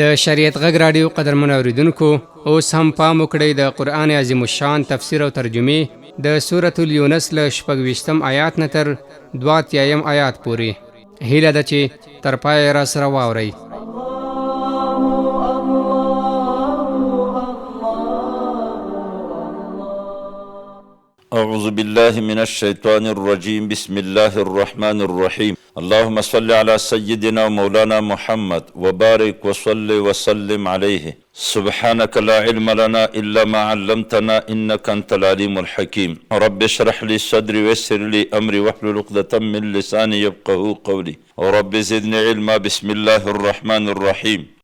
د شریعت غږ راډیو قدرمن اوریدونکو اوس هم پام وکړئ د قرآن عظیم الشان تفسیر او ترجمې د سورة اليونس له 26 آیات نه تر 82 آیات پورې. هیله ده چې تر پایه راسره واورئ. أعوذ بالله من الشيطان الرجيم بسم الله الرحمن الرحيم اللهم صل على سيدنا مولانا محمد وبارك وصل وسلم عليه سبحانك لا علم لنا إلا ما علمتنا إنك أنت العليم الحكيم رب اشرح لي صدري ويسر لي أمري واحلل عقدة من لساني يفقهوا قولي رب زدني علما بسم الله الرحمن الرحيم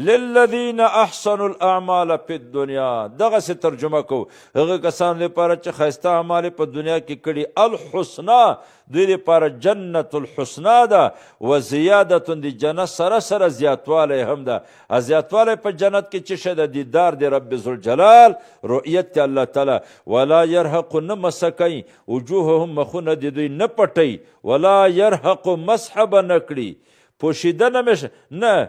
للذین احسنوا الاعمال فی الدنیا. دغه څه ترجمه کو هغه کسان لپاره چې ښایسته اعمال په دنیا کې کړي الحسنا دوی لپاره جنت الحسنا ده و زیادة د جنت سره سره زیاتوالی هم ده. زیاتوالی په جنت کې څه شی ده؟ دیدار د رب ذوالجلال، رؤیت الله تعالی. ولا یرهق نه مسه کوي وجوههم مخونه د دوی نه پټوي، ولا یرهق مسح به نه کړي پوشیده نه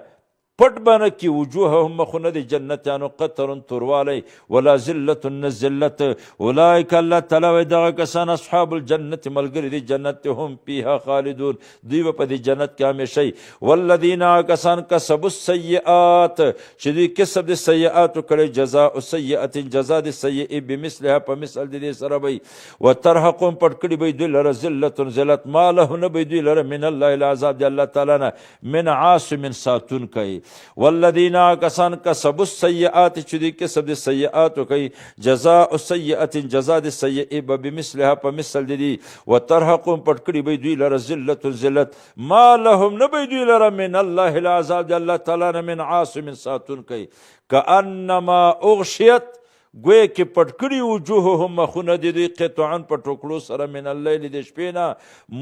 پټ بنه کی وجوههم مخونه د جنتیانو قطر توروالی ولا ذلت نه ذلت. اولئک الله تعالی وایي دغه کسان اصحاب الجنت ملګري د جنت هم فیها خالدون، دوی به په دې جنت کې همیشه وي. والذین کسان کسبوا السیئات چې دوی کسب د سیئاتو کړی جزاء سیئة جزا د سیئې بمثلها په مثل د دې سره وي. وترهقهم پټ کړي به دوی لره ذلت ذلت ما له نه به دوی لره من الله العذاب د الله تعالی نه من عاصم ساتونکی. والذین کسان کسبوا السیئات چې دوی کسب د سیئاتو کوي جزاء سیئة جزا د سیئې به بمثلها په مثل د دې. وترهقهم پټ کړي به دوی لره ذلت ذلت ما لهم نه به دوی لره من الله العذاب د الله تعالی نه من عاصم ساتونکی. کانما اغشیت گویا کې پټ کړي وجوههم مخونه د دوی قطعا په ټوکړو سره من اللیل د شپې نه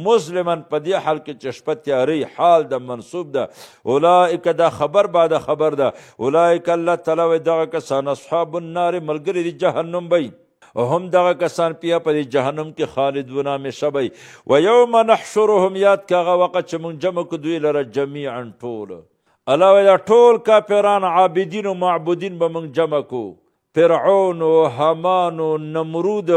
مظلما په دې حال کې چې شپه تیارۍ حال د منصوب ده. اولئک دا خبر بعد خبر ده. اولئک الله تعالی وایي دغه کسان اصحاب النار ملګري د جهنم وي هم دغه کسان پیا په جهنم کې خالدون همیشه وي. و یوم نحشرهم یاد که هغه وخت چې موږ جمع کړو دوی لره جمیعا ټول. الله وایي دا ټول کافران عابدین و معبودین به موږ جمع کړو، فرعون و حمان و نمرود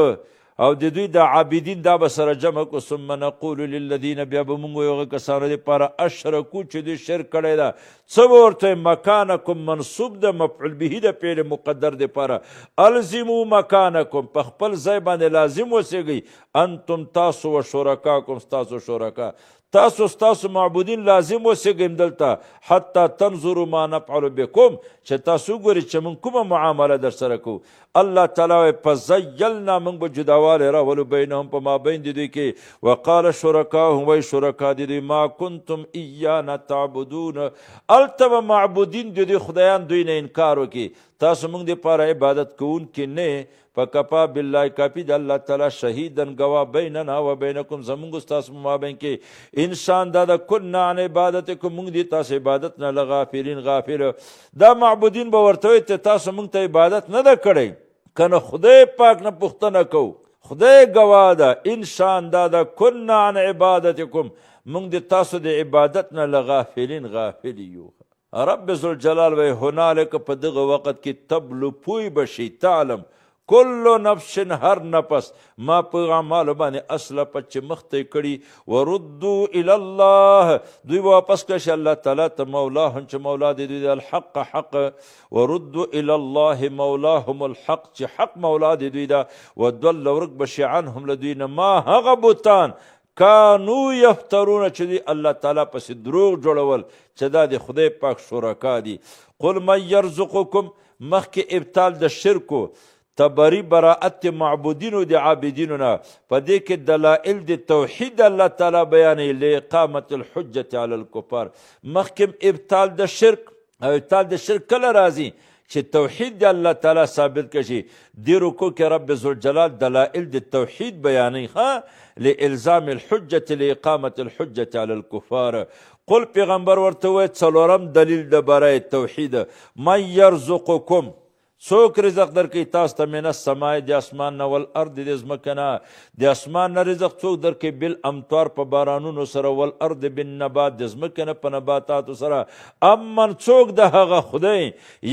او د دوی د عابدین دا به سره جمع کو. ثم نقول للذین بیا به موږ وایو هغه کسانو دپاره اشرکو چې دوی شرک کړی ده. څه به ورته مکانکم منصوب ده مفعول به د فعل مقدر دپاره. الزمو مکانکم په خپل ځای باندې لازم اوسیږئ انتم تاسو و شرکاکم ستاسو شرکا تاسو معبودین لازم اوسیږئ دلته حتی تنظروا ما نفعل بکم چې تاسو ګورئ چې موږ کومه معامله در سره کوو. الله تعالی وایي فزیلنا موږ به جداوالی راولو بینهم په مابین د دوی کې. وقال شرکاهم وایي شرکا د دوی ما کنتم ایانا تعبدون هلته به معبودین د دوی خدایان دوی نه انکار وکړي تاسو موږ دپاره عبادت کوونکي نه. فکفا بالله کافي د الله تعالی شهیدن ګواه بیننا و بینکم زموږ ستاسو په مابین کې انسان دا د کنا عن عبادتکم موږ دې تاسو عبادت نه لغافلین غافل. دا معبودین به ورته وایي تاسو موږ ته عبادت نه ده کړی کنه خدای پاک نه پوښتنه کوو خدای ګواه ده انسان دا د کنا عن عبادتکم موږ د تاسو د عبادت نه لغافلین غافل یو. رب ذوالجلال وایي هنالک په دغه وخت کې تبلو پوی بشي تعلم کل نفس هر نفس ما په اعمالو باندې اسلفت چې مخته کړي وردو الی الله دوی واپس کړه شي الله تعالی ته مولاهم چې مولا د دوی الحق حق. وردو الی الله مولاهم الحق چې حق مولا د دوی ده. ودل ورک بشي عنهم له دوی نه ما هغه بوتان کانو یفترون چې دوی الله تعالی پسې دروغ جوړول چې دا د خدای پاک شرکا دي. قل من یرزقکم مخکې ابطال د شرکو تبری براعت معبودینو د عابدینو نه په دې کې دلائل د توحید الله تعالی بیانوي لاقامت الحجة علی الکفار. مخکې ابطال د شرک او ابطال د شرک کله راځي چې توحید د الله تعالی ثابت کشي. دې رکو کې رب ذوالجلال دلائل د توحید بیانوي لالزام الحجة لاقامت الحجة علی الکفار. قل پیغمبر ورته وایي څلورم دلیل د برای توحید من یرزقکم څوک رزق درکوي تاسو ته من السماء د اسمان نه والارض د ځمکه نه د اسمان نه رزق څوک درکوي بالامطار په بارانونو سره والارض بالنبات د ځمکې نه په نباتاتو سره امن څوک د هغه خدای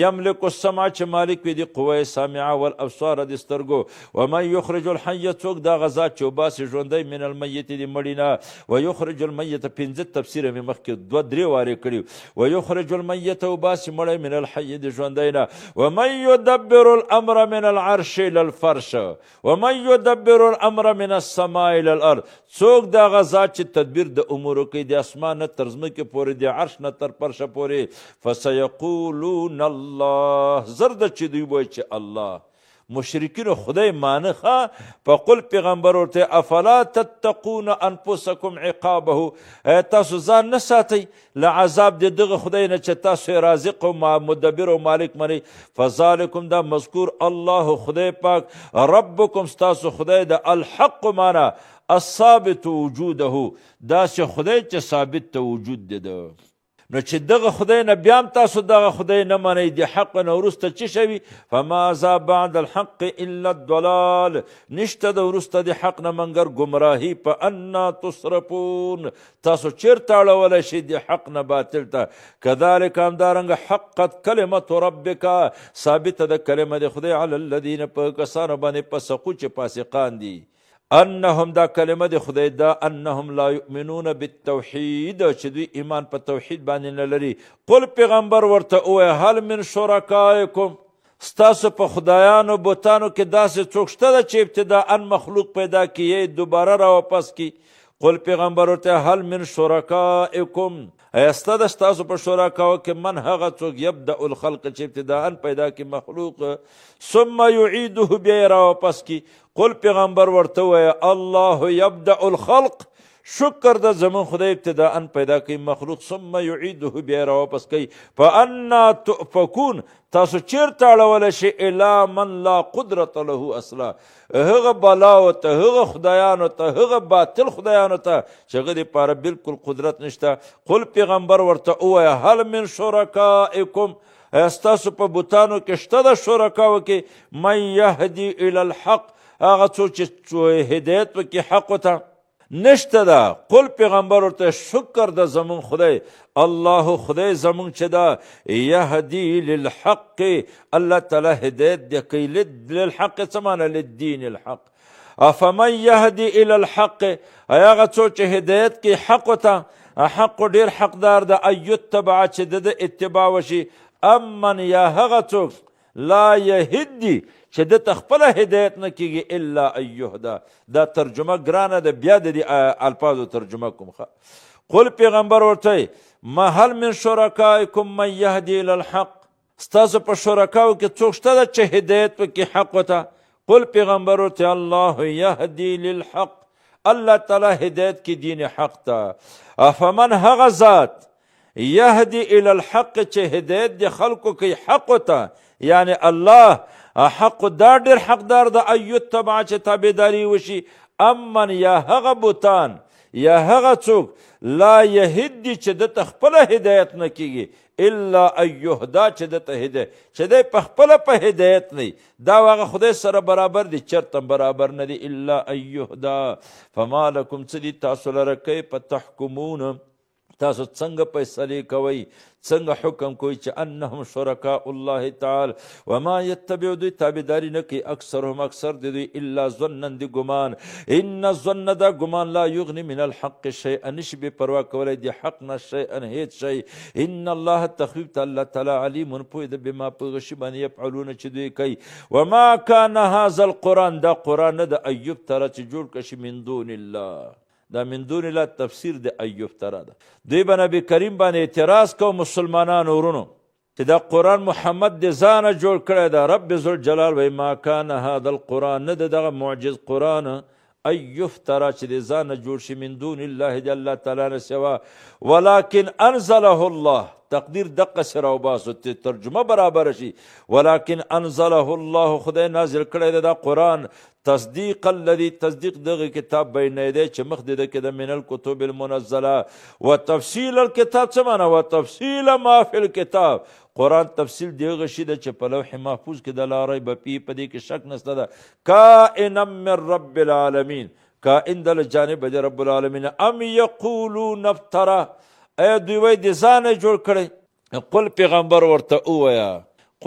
یملک السمع چې مالک وي د قوه سامعه والابصار د سترګو ومن یخرج الحی څوک د هغه ذات چې وباسي ژوندی من المیت د مړي نه ویخرج المیت پنځه تفسیره مې مخکې 2-3 وارې کړي ویخرج المیت وباسي مړی من الحی د ژوندی نه ومن يدبر الامر من العرش الى الفرش ومن يدبر الامر من السماء الى الارض څوک د هغه ذات چې تدبیر د امورو کوي د اسمان نه تر ځمکې پورې د عرش نه تر فرشه پورې فسیقولون الله زر ده چې دوی وایي چې الله مشرکینو خدای مانخه فقل پیغمبر ورته افلا تتقون انفسکم عقابه تاسو ځان نه ساتئ له عذاب د دغه خدای نه چې تاسو رازق او مدبر او مالک منئ فذلکم دا مذکور الله خدای پاک ربکم ستاسو خدای د الحق معنا الثابت وجوده داسې خدای چې ثابت ته وجود ده نو چې دغه خدای نه بیا هم تاسو دغه خدای نه منئ د حق نه وروسته څه شوي فماذا بعد الحق الا الضلال نشته د وروسته د حق نه منګر ګمراهي فانا تصرفون تاسو چیرته اړولی شئ د حق نه باطل ته کذلک همدارنګه حقت کلمت ربک ثابته د کلمه د خدای علی الذین په کسانو باندې فسقو چې فاسقان دي انهم دا کلمه د خدای دا انهم لا یؤمنون بالتوحید چې دوی ایمان په توحید باندې نه لري قل پیغمبر ورته ووایه هل من شرکایکم ستاسو په خدایانو بوتانو کې داسې څوک شته ده چې ابتداء مخلوق پیدا کړي دوباره را واپس کړي قل پیغمبر ورته هل من شرکایکم ایسته ده ستاسو په شرکاو کې من هغه څوک یبدأ الخلق چې ابتداء پیدا کړي مخلوق ثم یعیده بیا یې را واپس کړي قل پیغمبر ورته ووایه الله یبدأ الخلق شکر د زمون خدای ابتداء پیدا کوي مخلوق ثم یعیده بیا را واپس کوي فانا تؤفکون تاسو چیرته اړولی شئ الی من لا قدرت له اصلا هغه بلاو ته هغه خدایانو ته هغه باطل خدایانو ته چې هغه دپاره بلکل قدرت نشته قل پیغمبر ورته ووایه هل من شرکائکم ستاسو په بوتانو کې شته د شرکاو کې من یهدي الی الحق هغه څوک چې هدایت وکړي حقو ته نشته ده قل پیغمبر ورته شکر د زمون خدای الله خدای زمون چې ده یهدي للحق الله تعالی هدایت دی کوي للحق څه معنی للدین الحق افمن یهدي الی الحق هغه څوک چې هدایت کوي حقو ته حق ډیر حقدار ده ان یتبع چې د اتباع وشي امن یا هغه څوک لا یهدي چې د خپله هدایت نه کیږي الا ان یهدا دا ترجمه ګرانه ده بیا د دې الفاظو ترجمه کوم قل پیغمبر ورته ما هل من شرکائکم من یهدي الی الحق ستاسو په شرکاو کې څوک شته ده چې هدایت وکړي حق ته قل پیغمبر ورته الله یهدي للحق الله تعالی هدایت کې دین حق ته افمن هغه ذات یهدي الی الحق چې هدایت د خلکو کوي حق ته یعنی الله حق دا ډېر حقدار ده ان یتبع چې تابعداري وشي امن یا هغه بوتان یا هغه څوک لا یهدي چې دته خپله هدایت نه کیږي الا ان یهدا چې دته هدایت چې دی په خپله په هدایت نه دا هغه خدای سره برابر دی چرته برابر نه دی الا ان یهدا فما لکم څه دي تاسو لره کیف تحکمون تاسو څنګه فیصلې کوئ څنګه حکم کوي چې انهم شرکاء الله تعالی وما یتبع دوی تابعداري نه کوي اکثرهم اکثر د دوی الا ظنا د ګمان ان الظن دا ګمان لا یغني من الحق شیئا نشي بې پروا کولی د حق نه شیئا هیڅ شی ان الله تخفیف ته الله تعالی علیم پوه ده بما په هغه شي باندې یفعلون چې دوی کوي وما کان هذا القرآن دا قرآن نه د ایوب تره چې جوړ کړه شي من دون الله دا من دون الله تفسیر د ایوب تره ده دوی به نبی کریم باندې اعتراض کو مسلمانانو ورونو چې دا قرآن محمد د ځانه جوړ کړی ده رب ذوالجلال وایي ما کان هذا القرآن نه ده دغه معجز قرآن ایوب تره چې د ځانه جوړ شي من دون الله د الله تعالی نه سوا ولکن انزله الله تقدیر دقه سره وباسو ترجمه برابر شي ولکن انزله الله خدای نازل کړی ده دا قرآن تصدیق الذي تصدیق دغه کتاب بین یدی چې مخ د کې د من الکتب المنزله وتفصیل الکتاب څه معنا وتفصیل ما فی الکتاب قرآن تفصیل دغه شی ده چې په لوح محفوظ کې د لا ریب فیه په دې کې شک نشته ده کائنا من رب العالمین کائن د جانب د رب العالمین ام یقولون افترا ایا دوی وایي د ځانه جوړ کړی قل پیغمبر ورته ووایه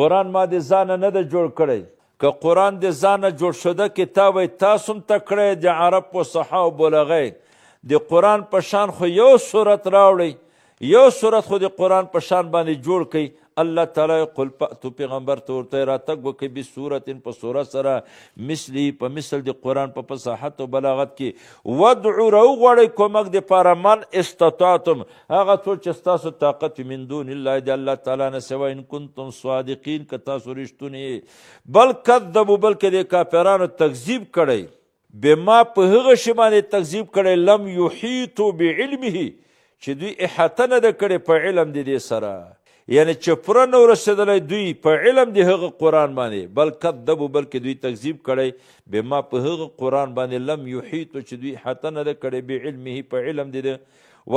قرآن ما د ځانه نه ده جوړ کړی که قرآن د ځانه جوړ شده کتاب وی تاسو هم ته کړی د عرب فصحا او بلغی د قرآن په شان خو یو صورت راوړئ یو صورت خو د قرآن په شان باندې جوړ کړئ الله تعالی قل پأتو پیغمبر ته ورته راتګ وکړئ بصورت په صورت سره مثلی په مثل د قرآن په فصاحت او بلاغت کې ودعو راوغواړئ کومک دپاره من استطاعتم هغه څوک چې ستاسو طاقت من دون الله د الله تعالی نه سوا ان کنتم صادقین که تاسو رښتونی بل کذبوا بلکې د کافرانو تکذیب کړی بما په هغه شی باندې تکذیب کړی لم یحیطوا بعلمه چې دوی احاطه نه ده کړې په علم د دې سره یعنی چې پوره نه ورسېدلی دوی په علم د هغه قرآن باندې بل کذبوا بلکې دوی تکذیب کړی بما په هغه قرآن باندې لم یحیطوا چې دوی احاطه نه ده کړې بعلمه په علم د ده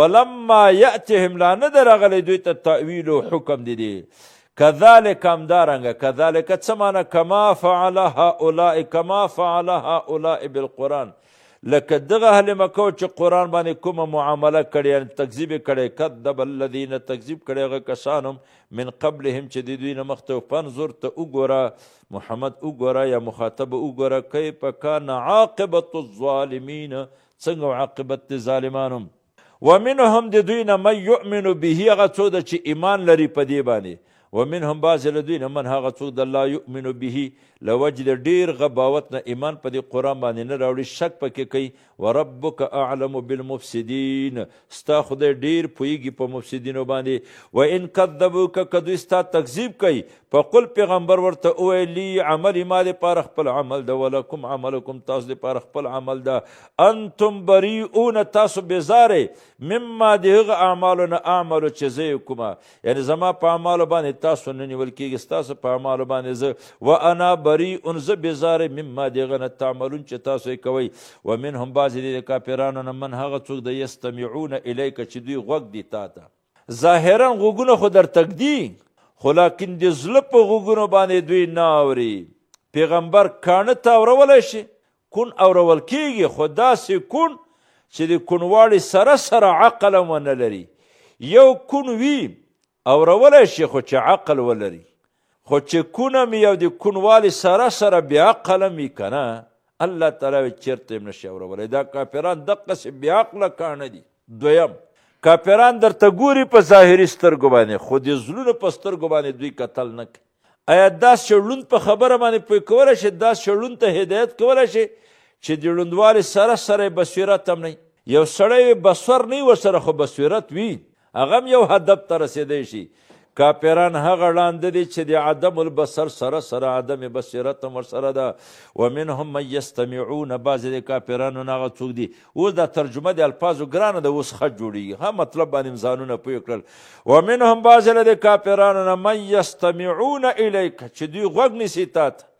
ولما یأتهم لا نه ده راغلی دوی ته تأویل و حکم د دې کذالک همدارنګه کذالک څه معنی کما فعل هؤلاء بالقرآن لکه دغه اهل مکه چې قرآن باندې کومه معامله کړې یعنې تکذیب یې کړی کذب الذین تکذیب کړی هغه کسان هم من قبلهم چې د دوی نه مخته فانظر ته وګوره محمد وګوره یا مخاطب وګوره کیف کان عاقبت الظالمین څنګه عاقبت د ظالمانو ومنهم د دوی نه من یؤمن به هغه څوک ده چې ایمان لري په دې باندې ومنهم بعض له دوی نه من هغه څوک د لا یؤمن به له وجې د ډېر غباوت نه ایمان په دې قرآن باندې نه راوړي شک پکې کوي وربک اعلم بالمفسدین ستا خدای ډېر پوهېږي په مفسدینو باندې وان کذبوک که دوی ستا تکذیب کوي فقل پیغمبر ورته ووایي لی عملي ما دپاره خپل عمل ده ولکم عملکم تاسو دپاره خپل عمل ده انتم بریئون تاسو بېزارئ مما د هغه اعمالو نه اعملو چې زه یې کومه یعنې زما په اعمالو باندې تاسو نه نیول کېږي ستاسو په اعمالو باندې زه وانا بریئون زه بېزارئ مما د هغه نه تعملون چې تاسو یې کوئ ومنهم بعضې د کافرانو نه من هغه څوک د یستمعون الیک چې دوی غوږ دي تا ته ظاهرا غوږونه خو در تک دي خو لکن د زړه په غوږونو باندې دوی نه اوري پیغمبر کاڼه ته اورولی شي کون اورول کېږي خو داسې کون چې د کونواړي سره سره عقل هم ونه لري یو کون وي اورولی شي خو چې عقل ولري خو چې کونه مې یو د کونوالي سره سره بې عقله مې که نه الله تعالی چېرته هم نشي اورولی دا کافران دقسې بې عقله کاڼه دي دویم کافران درته ګوري په ظاهري سترګو باندې خو د زړونو په سترګو باندې دوی کتل نه کوي آیا دا شړلون په خبره باندې پوه کولی شي دا شړلون ته هدایت کولی شي چې د ړوندوالي سره سره یې بصیرت هم نه یو سړی بصر نه وي ورسره خو بصیرت وي هغه هم یو هدف ته رسېدی شي کافران هغه ړانده دي چې د عدم البصر سره سره عدم بصیرت هم ورسره ده ومنهم من یستمعون بعضې د کافرانو نه هغه څوک دي اوس دا ترجمه د الفاظو ګرانه ده اوس ښه جوړېږي ها مطلب باندې ځانونه پوه کړل ومنهم بعضې له د کافرانو نه من یستمعون الیک چې دوی غوږ نیسي تا ته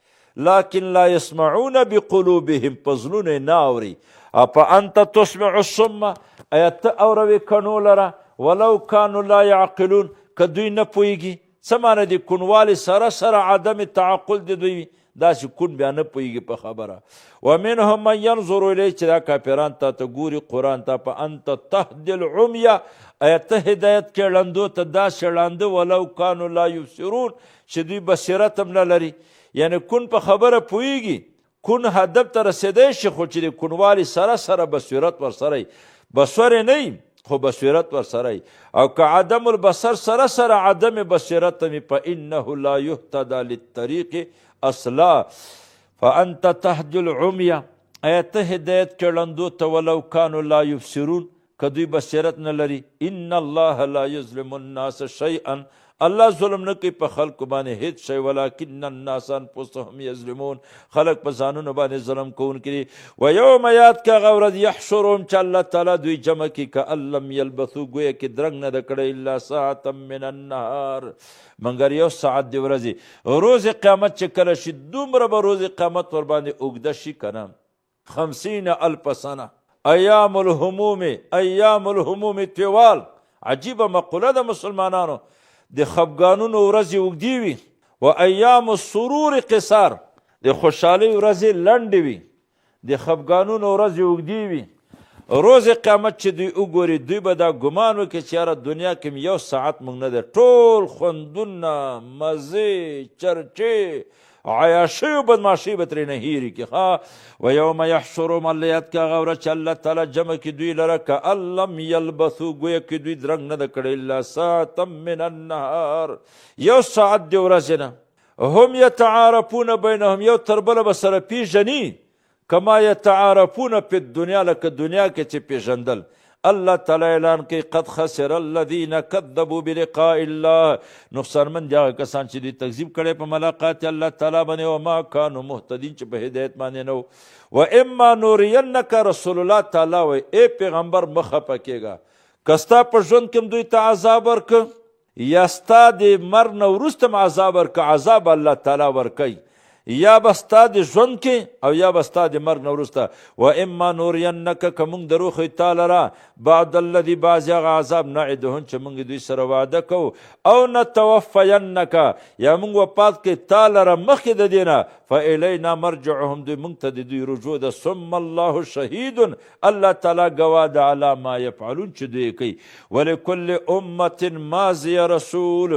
لکن لا یسمعون بقلوبهم په زړونو یې نه اوري افانت تسمع الصم ایا ته اوروې کڼو لره ولو کانوا لا یعقلون که دوی نه پوهېږي څه معنی د کونوالي سره سره عدم تعقل د دوی داسې کون بیا نه پوهېږي په خبره ومنهم من ینظر الیک چې دا کافران تا ته ګوري قرآن ته فانت تهدي العمیا ایا ته هدایت کې ړندو ته داسې ړانده ولو کانوا لا یبصرون چې دوی بصیرت هم نه لري یعنی کون په خبره پوهېږي کون هدف ته رسېدی شي خو چې د کونوالي سره سره بصیرت ورسره بصر نه خو بصیرت ورسره او که عدم البصر سره سره عدم بصیرت می فانه لا یهتدی للطریق اصلا فانت تهدی العمی ایا ته هدایت کې ړندو ته ولو کانوا لا یبصرون که دوی بصیرت نه لري ان الله لا یظلم الناس شیئا الله ظلم نه کوي په خلکو باندې هیڅ شی، ولکن الناس انفسهم یظلمون، خلک په ځانونو باندې ظلم کوونکي دي. و یوم یاد که هغه ورځ یحشرهم چې الله تعالی دوی جمع کړي، کأن لم یلبثوا گویا کې درنګ نه ده کړی الا ساعة من النهار مګر یو ساعت د ورځې. روز قیامت چې کله شي دومره به روز قیامت ور باندې اوږده شي که نه، 50,000 سنه. ایام الهموم طوال. عجیبه مقوله د مسلمانانو، د خفګانونو ورځې اوږدې وي، و ایام السرور قصار، د خوشحالۍ ورځې لنډې وي، د خفګانونو ورځې اوږدې وي. روز قیامت چې دوی وګوري، دوی به دا ګمان وکړي چې یاره دنیا کې یو ساعت موږ نه دی، ټول خوندونه، مزې، چرچې، عیاشۍ او بدماشۍ به ترېنه هېرې کړي. و یوم یحشرهم، الله یاد کړه هغه ورځ چې الله تعالی جمع کړي دوی لره، کأن لم یلبثوا گویا کې دوی درنګ نه ده کړی الا ساعة من النهار یو ساعت د ورځې نه. هم یتعارفون بینهم، یو تر بله به سره پیژني، کما یتعارفون فی الدنیا، لکه دنیا کې چې پیژندل. الله تعالی اعلان کوي قد خسر الذین کذبوا بلقاء الله، نقصانمند دي هغه کسان چې دوی تکذیب کړی په ملاقات الله تعالی باندې، وما کانوا مهتدین، چې په هدایت باندې نه و. و اما نورینک، رسول الله تعالی وایي ای پیغمبر مه خفه کېږه، که ستا په ژوند کې دوی ته عذاب ورکه، یا ستا د مرګ نه وروسته م عذاب ورکه، عذاب الله تعالی ورکوي، یا به ستا د ژوند کې او یا به ستا د مرګ نه وروسته. و اما نورینک، که موږ دروښیو تا لره بعد الذي بعضې هغه عذاب نعدهم چې موږ دوی سره وعده کوو، او نتوفینک، یا موږ وفات کړي تا لره مخکې د دې نه، فالینا مرجعهم، دوی موږ ته د دوی رجوع ده. ثم الله شهید، الله تعالی ګواه ده علی ما یفعلون، چې دوی کوي. ولکل امة ماضی رسول،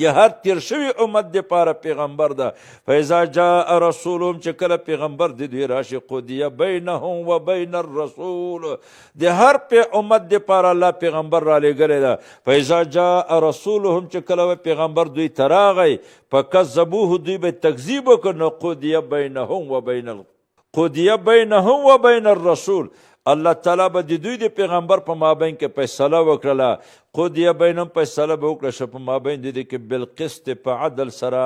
د هر تیر شوي امت دپاره پیغمبر ده. فاذا جاء رسولهم، چې کله پیغمبر د دوی راشي، قضیه بینهم و بین الرسول، د هر امت دپاره الله پیغمبر را لېږلی ده. فاذا جاء رسولهم، چې کله پیغمبر دوی ته راغی، فکذبوه، دوی به تکذیب وکړ، نو قضیه بینهم و بین الرسول، الله تعالی به د دوی د پیغمبر په مابین کې فیصله وکړله. قضیه بینهم، فیصله به وکړه شه په مابین د دې کې بالقسط، په عدل سره.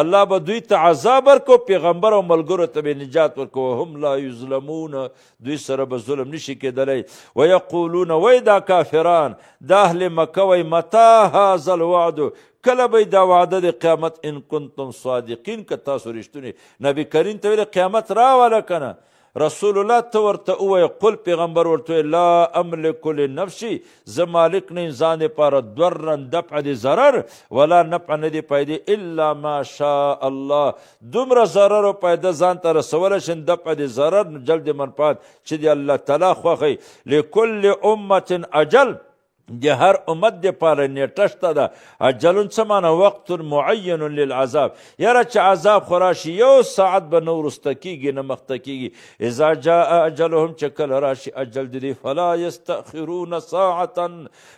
الله به دوی ته عذاب ورکړو، پیغمبر او ملګرو ته به نجات ورکړو. هم لا یظلمون، دوی سره به ظلم نشي کېدلی. ویقولون، وی دا کافران، دا اهل مکه وی متی هذا الوعد، کله به دا وعده د قیامت، ان کنتم صادقین، که تاسو رښتونی. نبی کریم ته ویل قیامت راوله که نه؟ رسول الله ته ورته ووایه، قل پیغمبر ورته وایي لا املک لنفسي، زه مالک نه یم ځان دپاره ضرا دفع د ضرر ولا نفع نه د پیدې، الا ما شاء الله، دومره ضرر او پیده ځان ته رسولی شم، دفع د ضرر جلد منفعت چې د الله تعالی خوښوي. لکل امة اجل، د هر امت دپاره نیټه شته ده. اجلون څه معنی؟ وقت معین للعذاب، یاره چې عذاب خو راشي یو ساعت به نه وروسته کېږي نه مخته کېږي. اذا جاء اجلهم، چې کله راشي اجل د دوی، فلا یستأخرون ساعة،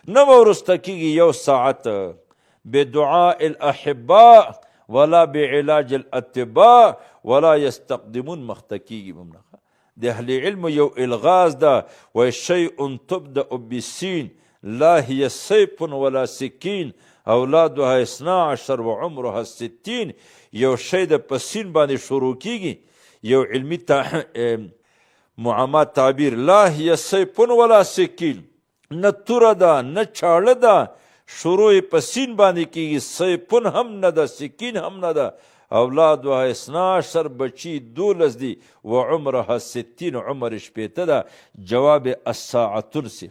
نه به وروسته کېږي یو ساعت. بدعاء الاحباء ولا بعلاج الاطباء ولا یستقدمون، مخته کېږي به نه. د اهل علم یو الغاز ده، و شیء تبدأ بالسین لا هي سیف ولا سکین اولادها 12 وعمرها 60. یو شی د په سین باندې شروع کیږي، یو علمي معما تعبیر، لا هي سیف ولا سکین، نه توره ده نه چاړه ده، شروع په سین باندې کیږي، سیف هم نه ده سکین هم نه ده. اولادها 12 بچی 12 دي، و عمرها 60 عمر شپېته ده. جواب الساعتون سی.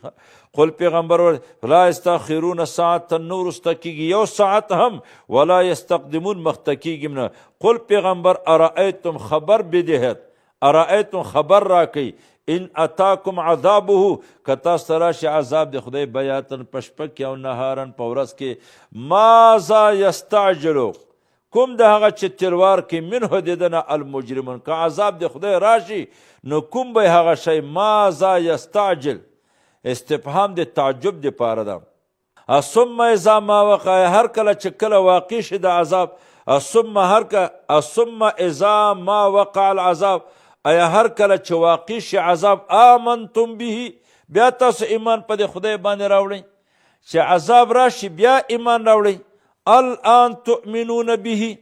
قل پیغمبر لا یستاخرون ساعتا، نه وروسته کېږي یو ساعت هم، ولا یستقدمون، مخته کېږي نه. قل پیغمبر ارأیتم، خبر بدهد، ارأیتم خبر راکئ، ان اتاکم عذابه، که تاسو ته راشي عذاب د خدای بیاتن په شپه کې او نهارن په ورځ کې، ماذا یستعجلو، کوم د هغه چې تلوار کې منه د ده نه المجرمون، که عذاب د خدای راشي نو کوم به هغه شی. ماذا یستعجل، استفهام د تعجب دپاره ده. ثم اذا ما وقع، هر کله چې کله واقع شي د عذاب، ثم اذا ما وقع العذاب، ایا هر کله چې واقع شي عذاب، آمنتم به، بیا تاسو ایمان په د خدای باندې راوړئ. چې عذاب راشي بیا ایمان راوړئ. الان تؤمنون به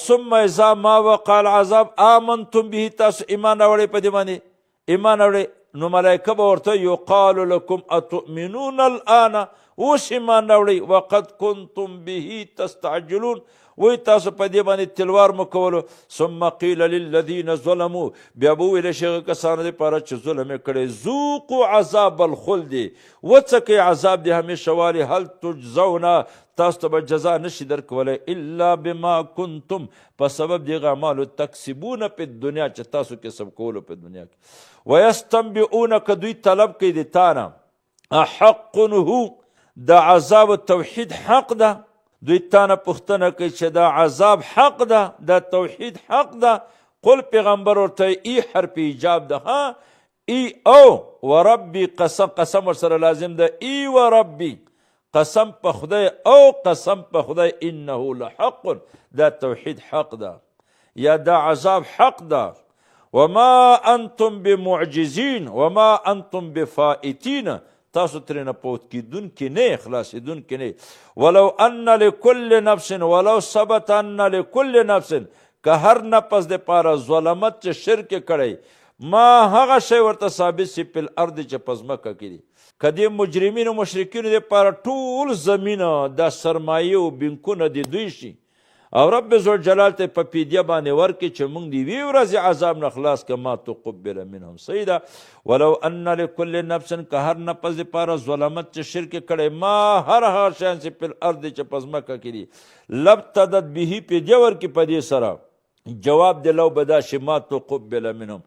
ثم اذا ما وقع العذاب آمنتم به، تاسو ایمان راوړئ په دې باندې ایمان راوړئ. نو ملایکه به ورته یقال لکم اتؤمنون الان، اوس ایمان راوړئ وقد کنتم به تستعجلون، وی تاسو په دې باندې تلوار مو کولو. ثم قیل للذین ظلموا، بیا به وویل شي هغه کسانو دپاره چې ظلم یې کړی ذوقوا عذاب الخلد، وڅکئ عذاب د همیشه والي، هل تجزون، تاسو ته به جزا نشي درکولی الا بما کنتم، په سبب د هغه اعمالو تکسبونه په دنیا چې تاسو کسب کولو په دنیا کې. ویستنبئونک، دوی طلب کوي د تا نه، احق هو، د عذاب توحید حق ده. دوی تا نه پوښتنه کوي چې دا عذاب حق ده، دا توحید حق ده. قل پیغمبر ورته ای حرف ایجاب ده، ها ای او وربی، قسم ورسره لازم ده، ای وربی، قسم په خدای او قسم په خدای، انه لحق، دا توحید حق ده یا دا عذاب حق ده. وما انتم بمعجزین وما انتم بفائتین، تاسو ترېنه پوت کیدونکي نه، خلاصېدونکي نه. ولو ان لکل نفس، ولو ثبت ان لکل نفس، که هر نفس دپاره ظلمت چې شرک کړی، ما هغه شی ورته ثابت سي په الارض چې په ځمکه کې دي. که دې مجرمینو مشرکینو دپاره ټول زمینه دا سرمایه او بینکونه د دوی شي، او رب ذوالجلال ته په پیډیا باندې ورکړي چې موږ د یوې ورځې عذاب نه خلاص که ما تقبل منهم صیدا. ولو ان لکل نفس، که هر نفس دپاره ظلمت چې شرک کړی، ما هر هغه شیان چې په الارض چې په ځمکه کې دي، لابتدت به، پیډیا ورکړي په دې سره. جواب د لو به دا شي ما تقبل منهم،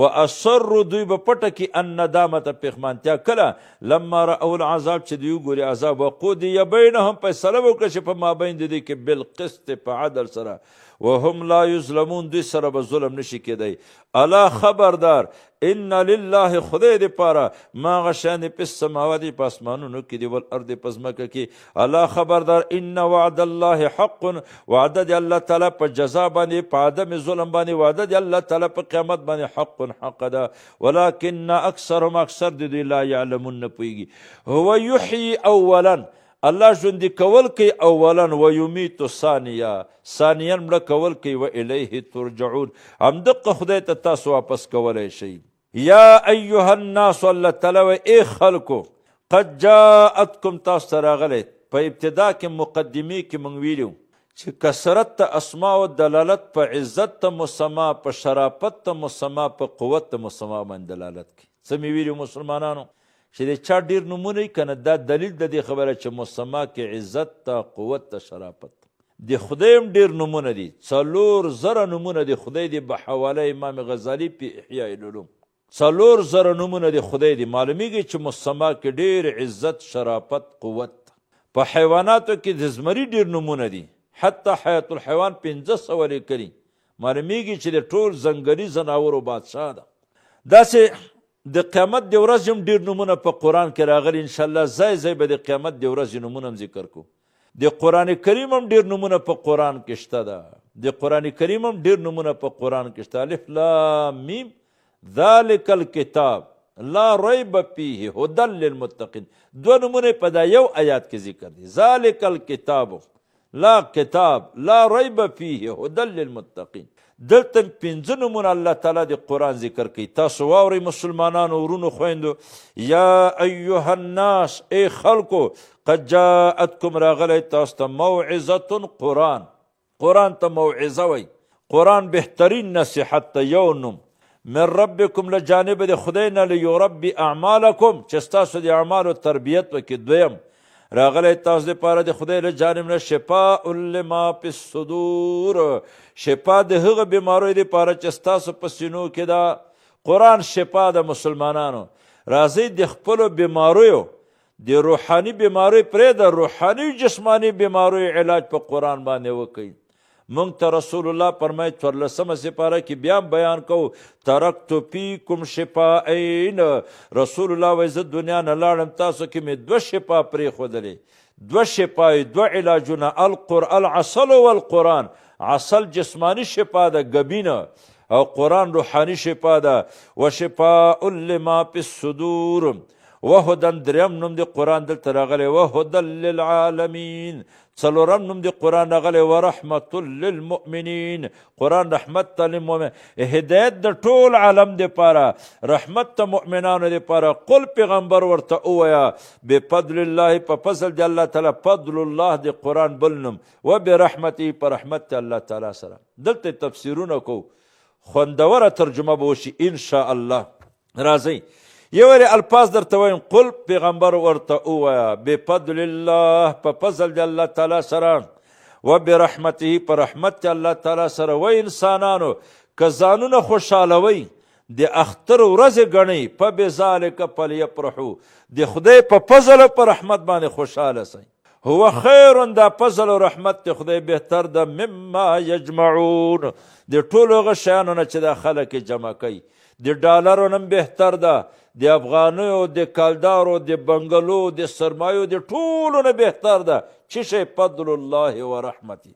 و اصر، دوی به پټه کې الندامت، پښمانتیا. کله لما رأوا العذاب، چې دوی وګوري عذاب، وقضي بینهم، فیصله وکړه چې په مابین د دوی کې بالقسط، په عدل سره. وهم لا یظلمون، دوی سره به ظلم نشي کېدی. الا خبردار، ان لله، خدای دپاره، ما هغه شیان دي په السماوات، په اسمانونو کې دي، والارض، په ځمکه کې. الا خبردار، ان وعد الله حق، وعده د الله تعالی په جزا باندې، په عدم ظلم باندې، وعده د الله تعالی په قیامت باندې حق ده. ولکن اکثرهم، اکثر د دوی لا یعلمون، نه پوهېږي. هو یحیی اولا، الله ژوندي کول کوي اولا، و یمیت ثانیا، ثانیا مړه کول کوي، و الیه ترجعون، همدقه خدای ته تاسو واپس کولی شئ. یا ایها الناس، الله تعالی و ای خلکو، قد جاءتکم، تاسو ته راغلی. په ابتدا کې مقدمې کې موږ ویلو چې کثرت ته اسماء و دلالت په عزت ته مسما، په شرافت ته مسما، په قوت ته مسما باندې دلالت کوي. څه مې ویلو مسلمانانو چې د چا ډېر نومونه وي که نه، دا دلیل د دې خبره چې مسما کې عزت ته، قوت ته، شرافت. د خدای هم ډېر نومونه دي، 4,000 نومونه د خدای دي، به حواله امام غزالی په احیاء العلوم. 4,000 نومونه د خدای دي. معلومیږي چې مسما کې ډېر عزت، شرافت، قوت. په حیواناتو کې د زمري ډېر نومونه دي، حتی حیات الحیوان 500 لیکلي. معلومیږي چې د ټول ځنګلي ځناورو بادشاه ده. داسې د قیامت د ورځې هم ډېر نومونه په قرآن کې راغلي. انشاءالله ځای ځای به د قیامت د ورځې نومونه هم ذکر کړو. د قرآن کریم هم ډېر نومونه په قرآن کې شته ده. د قرآن کریم هم ډېر نومونه په قرآن کې شته. الف لام میم، ذلک الکتاب لا ریب فیه هدی للمتقین. 2 نومونه په دا یو آیات کې ذکر دي. ذلک الکتاب، لا کتاب، لا ریب فیه هدی للمتقین. دلته 5 نومونه الله تعالی د قرآن ذکر کوي. تاسو واورئ مسلمانانو، ورونو، خویندو. یا ایها الناس، ای خلکو، قد جاءتکم، راغلی تاسو ته، موعظة، قرآن. قرآن ته موعظه وی. قرآن بهترین نصیحت ته یو نوم. من ربکم، له جانب د خدای نه، لیربي اعمالکم، چې ستاسو د اعمالو تربیت وکړي. دویم راغلی تاسو دپاره د خدای له جانب نه، شفاء لما فی الصدور، شفا د هغه بیماریو دپاره چې ستاسو په سینو کې ده. قرآن شفا د مسلمانانو. راځئ د خپلو بیماریو، د روحاني بیماریو پرېږده، روحاني جسماني بیماریو علاج په قرآن باندې وکړئ. مونږ ته رسول الله فرمایي 14 سپاره کې بیا بیان کوو، ترکت فیکم شفاءین. رسول الله وایي زه دنیا نه لاړم، تاسو کې مې 2 شفا پرېښودلې. 2 شفاوې، 2 علاجونه، العسل والقرآن. عسل جسمانی شفا ده، ګبینه، او قرآن روحانی شفا ده. و شفاء لما فی الصدور، وهدن دریم نوم د قرآن دلته راغلی وهدن للعالمین. څلورم نوم د قرآن راغلی ورحمت للمؤمنین. قرآن رحمت ته للمؤمن، هدایت د ټول عالم دپاره، رحمت ته مؤمنانو دپاره. قل پیغمبر ورته ووایه بفضل الله، په فضل د الله تعالی. فضل الله د قرآن بل نوم، و برحمته، په رحمت د الله تعالی سره. دلته تفسیرونه کو، خوندوره ترجمه به وشي انشاء الله. راځئ یو وری الفاظ درته وایم. قل پیغمبر ورته ووایه بفضل الله، په فضل د الله تعالی سره، و برحمته، په رحمت د الله تعالی سره. و انسانانو که ځانونه خوشحالوئ، د اختر ورځې ګڼئ، فبذلک فلیفرحوا، د خدای په فضل او په رحمت باندې خوشحاله سئ. هو خیر، دا فضل او رحمت د خدای بهتر ده، مما یجمعون، د ټولو هغه شیانو نه چې دا خلک جمع کوي. د ډالرو نه بهتر ده، د افغانیو، د کالدارو، د بنګلو، د سرمایو، د ټولو نه بهتر ده. چې شی فضل الله و رحمتي.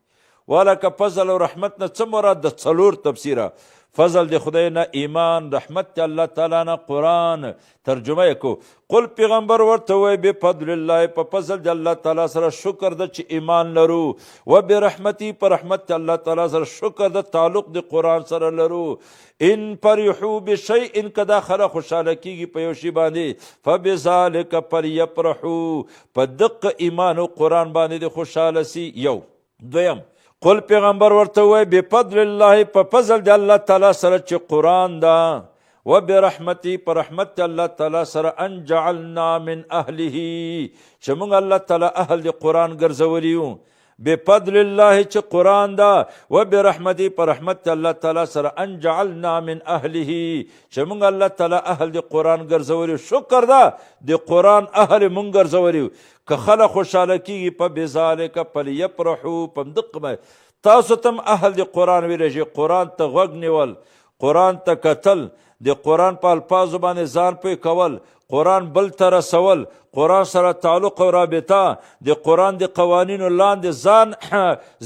ولکه فضل او رحمت نه څه مراد؟ د څلور تفسیره. فضل د خدای نه ایمان، رحمت د الله تعالی نه قرآن. ترجمه یې کو. قل پیغمبر ورته وایي بفضل الله، په فضل د الله تعالی سره شکر ده چې ایمان لرو، و برحمتي، په رحمت د الله تعالی سره شکر ده تعلق د قرآن سره لرو. ان فرحوا بشیء، که دا خلک خوشحاله کېږي په یو شي باندې، فبذلک فلیفرحوا، په دقه ایمان او قرآن باندې د خوشحاله سي. یو. دویم، قل پیغمبر ورته وایي بفضل الله، په فضل د الله تعالی سره چې قرآن ده، و برحمتي، په رحمت د الله تعالی سره، ان جعلنا من اهله، چې موږ الله تعالی اهل د قرآن ګرځولی یو. بفضل الله چې قرآن ده، و برحمتي، په رحمت د الله تعالی سره، ان جعلنا من اهله، چې موږ الله تعالی اهل د قرآن ګرځولی. شکر ده د قرآن اهل موږ ګرځولی. که خلک خوشحاله کېږي، په بذلک فلیفرحوا، په همدقه تاسو ته هم اهل د قرآن ویلی شي. قرآن ته غوږ نیول، قرآن ته کتل، د قرآن په الفاظو باندې ځان پوی کول، قرآن بل ته رسول، قرآن سره تعلق او رابطه، د قرآن د قوانینو لاندې ځان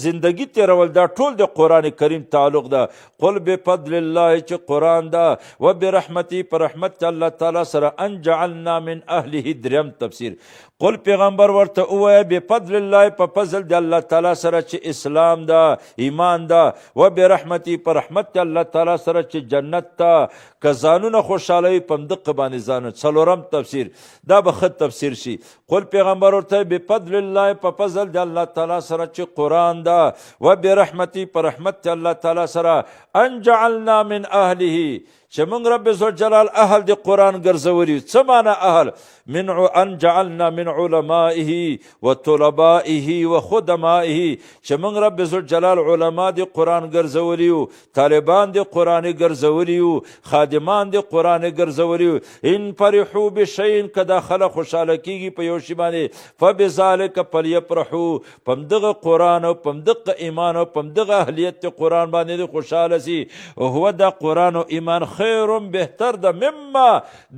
زندگی تیرول، دا ټول د قرآن کریم تعلق ده. قل بفضل الله، چې قرآن ده، و برحمتي، په رحمت الله تعالی سره، ان جعلنا من اهله. دریم تفسیر. قل پیغمبر ورته ووایه بفضل الله، په فضل د الله تعالی سره چې اسلام ده، ایمان ده، و برحمتي، په رحمت الله تعالی سره چې جنت ده. که ځانونه خوشحالوي، په همدقه باندې ځانونه. څلورم تفسیر، دا به ښه تفسیر شي. قل پیغمبر ورته بفضل الله، په فضل د الله تعالی سره چې قرآن ده، و برحمتي، په رحمت الله تعالی سره، ان جعلنا من اهله، چې موږ رب ذوالجلال اهل د قرآن ګرځولي. څه معنی اهل؟ ان جعلنا من علمائه و طلبائه و خدمائه، چې موږ رب ذوالجلال علما د قرآن ګرځولي، طالبان د قرآن ګرځولي، خادمان د قرآن ګرځولي. ان فرحوا بشیء، که دا خلک خوشحاله کېږي په یو شي باندې، فبذلک فلیفرحوا، په همدغه قرآن او په همدغه ایمان او په همدغه اهلیت د قرآن باندې د خوشحاله سي. هو دا قرآن او ایمان خیر، بهتر ده، مما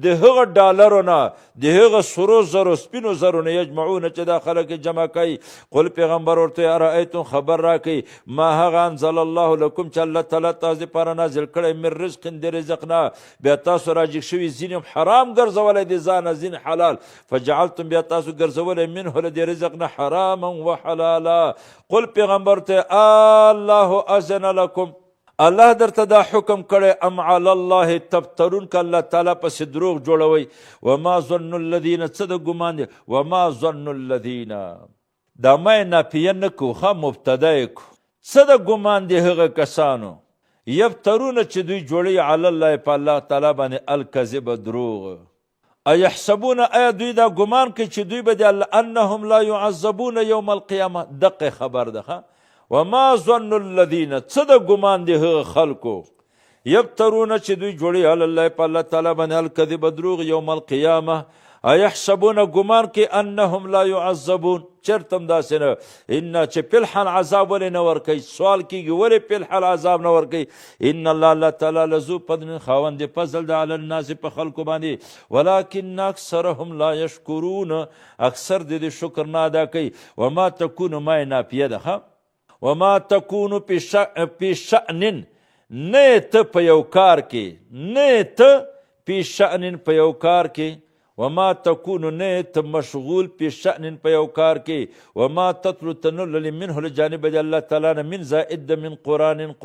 د هغه ډالرو نه، د هغه سرو زرو، سپینو زرو نه، یجمعون، چې دا خلک جمع کوي. قل پیغمبر ورته ارایتم، خبر راکئ، ما هغه انزل الله لکم، چې الله تعالی تاسو دپاره نازل کړی، من رزق، د رزق نه، بیا تاسو راجګ شوي ځینې حرام ګرځولی د ځانه، ځینې حلال، فجعلتم، بیا تاسو ګرځولی منه له د رزق نه حراما و حلالا. قل پیغمبر ته الله اذن لکم، الله درته دا حکم کړی، ام علی الله تفترون، که الله تعالی پسې دروغ جوړوئ. وما ظن الذین، څه د ګمان دی، وما ظن الذین، دا ما یې نافیه نه کو، ښه مبتدا یې کو. څه د ګمان دی هغه کسانو، یفترونه چې دوی جوړوي، علی الله، په الله تعالی باندې، الکذب، دروغ. ایحسبون، آیا دوی دا ګمان کوي چې دوی به د الله، انهم لا يعذبون یوم القیامه، دقه خبر ده. وما ظن الذین، څه د ګمان دی هغه خلکو، یفترونه چې دوی جوړي، علی الله، په الله تعالی باندې، الکذب، دروغ، یوم القیامه. ایحسبون، ګمان کوي، انهم لا يعذبون، چرته هم داسې نه. ان، چې په الحال عذاب ولې نه ورکوي؟ سوال کېږي ولې په الحال عذاب نه ورکوي؟ ان الله، الله تعالی لذو فضل، خاوند د فضل ده، علی الناس، په خلکو باندې، ولکن اکثرهم لا یشکرون، اکثر د شکر نه ادا کوي. وما تکون، ما یې نافیه ده. وما تکون فی شأن، نه ته په یو کار کې، نه ته فی شأن، په یو کار کې، وما تکون نه ته مشغول پی شأن په یو کار کې وما تتلو تنللی منه لجانب د الله تعالی نه من زائد من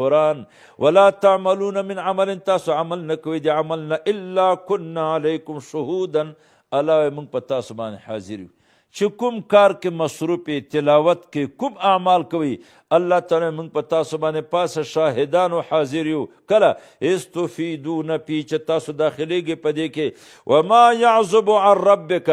قرآن ولا تعملون من عمل تاسو عمل نه کوئ د عمل نه الا كنا علیکم شهودا علاوه موږ په تاسو باندې حاضر یو چې کوم کار کې مصروف تلاوت کې کوم اعمال کوي الله تعالی موږ په تاسو باندې پاسه شاهدان او حاضر یو کله استفیدون پی چې تاسو داخليږي په دې کې وما يعزب عن ربک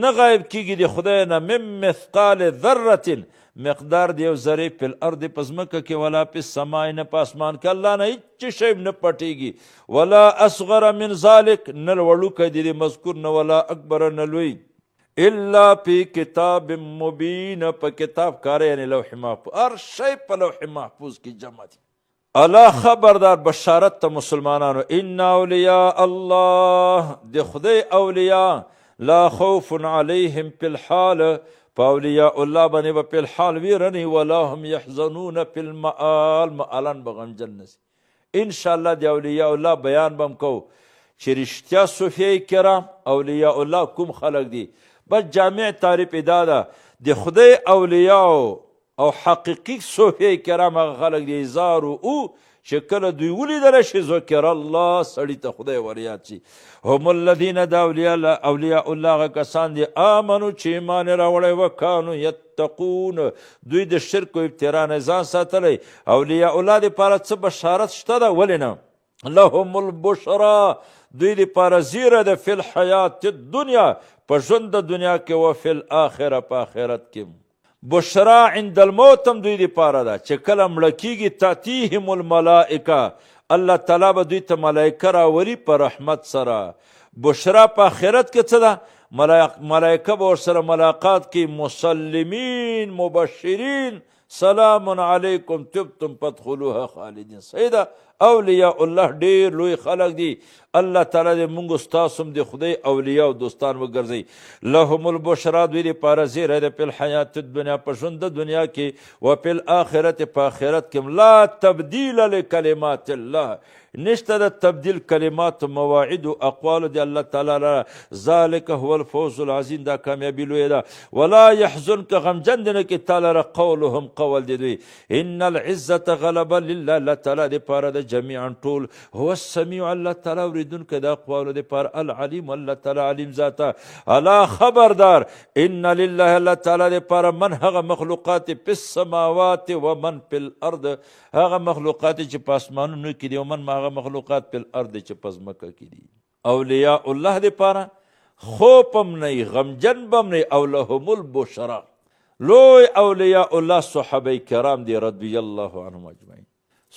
نه غایب کیږي د خدای نه من مثقال ذره مقدار د یو ذرې په الارض په ځمکه کې ولا په السماء نه په اسمان کې الله نه هیڅ شی نه پټیږي ولا اصغر من ذلک نه وړوکی د مذکور نه ولا اکبر نه لوی الا فی کتاب مبین په کتاب کاره یعنی لوح محفوظ هر شی په لوح محفوظ کې جمع دي الله خبردار بشارت ته مسلمانانو ان اولیاء الله د خدای اولیاء لا خوف علیهم فی الحال په اولیاء الله باندې به په الحال ویرنی ولا هم یحزنون فی المآل مآلان به غمجن نشي انشاءالله د اولیاء الله بیان بم کو چې رښتیا صوفیه کرام اولیاء الله کوم خلق دي بس جامع تعریف دا ده د خدای اولیاء او حقیقی صوفیه کرام هغه خلق دي زارو او چې کله دوی ولیدله شي ذکر الله سړي ته خدای وریاد شي هم الذین دا اولیاء الله هغه کسان دي آمنو چې ایمان راوړی وکانو یتقون دوی د شرک و ابترا نه ځان ساتلی اولیاء الله دپاره څه بشارت شته ده ولې نه لهم البشرا دوی دپاره زیره ده فی الحیات الدنیا په ژوند د دنیا کې و فی الاخره په آخرت کې بشرا عند الموت هم دوی دپاره ده چې کله مړه کیږي تاتیهم الملائکه الله تعالی به دوی ته ملایکه راولي په رحمت سره بشرا په آخرت کې څه ده ملایکه به ورسره ملاقات کوي مسلمین مبشرین سلام علیکم طبتم فادخلوها خالدین صحیح ده اولیاء الله ډیر لوی خلق دي الله تعالی دې موږ ستاسو هم د خدای اولیاء او دوستان وګرځوي لهم البشرا دوی دپاره زیری ده په الحیات الدنیا په ژوند د دنیا کې و په الاخرت په آخرت کې لا تبدیل لکلمات الله نشته د تبدیل کلمات مواعید او اقوال دی الله تعالی را ذالک هو الفوز العظیم دا کامیابی لوی ده ولا يحزنك غمجن نه کې تعالی را قولهم قول دی دوی ان العزه غلبا لله الله تعالی دی پاره د جميعا ټول هو السميع الله تعالی اوریدونکو د اقوال دی پاره العلیم الله تعالی علیم ذاته الا خبردار ان لله الله تعالی دی پاره من هغه مخلوقات په السماوات و من في الارض هغه مخلوقات چې په اسمانونو کې دي او من هغه مخلوقات په الارض چې په ځمکه کې دي اولیاء الله دپاره خوف هم نه غمجن به هم نه او لهم البشرا لوی اولیاء الله صحابه کرام دي رضی الله عنهم اجمعین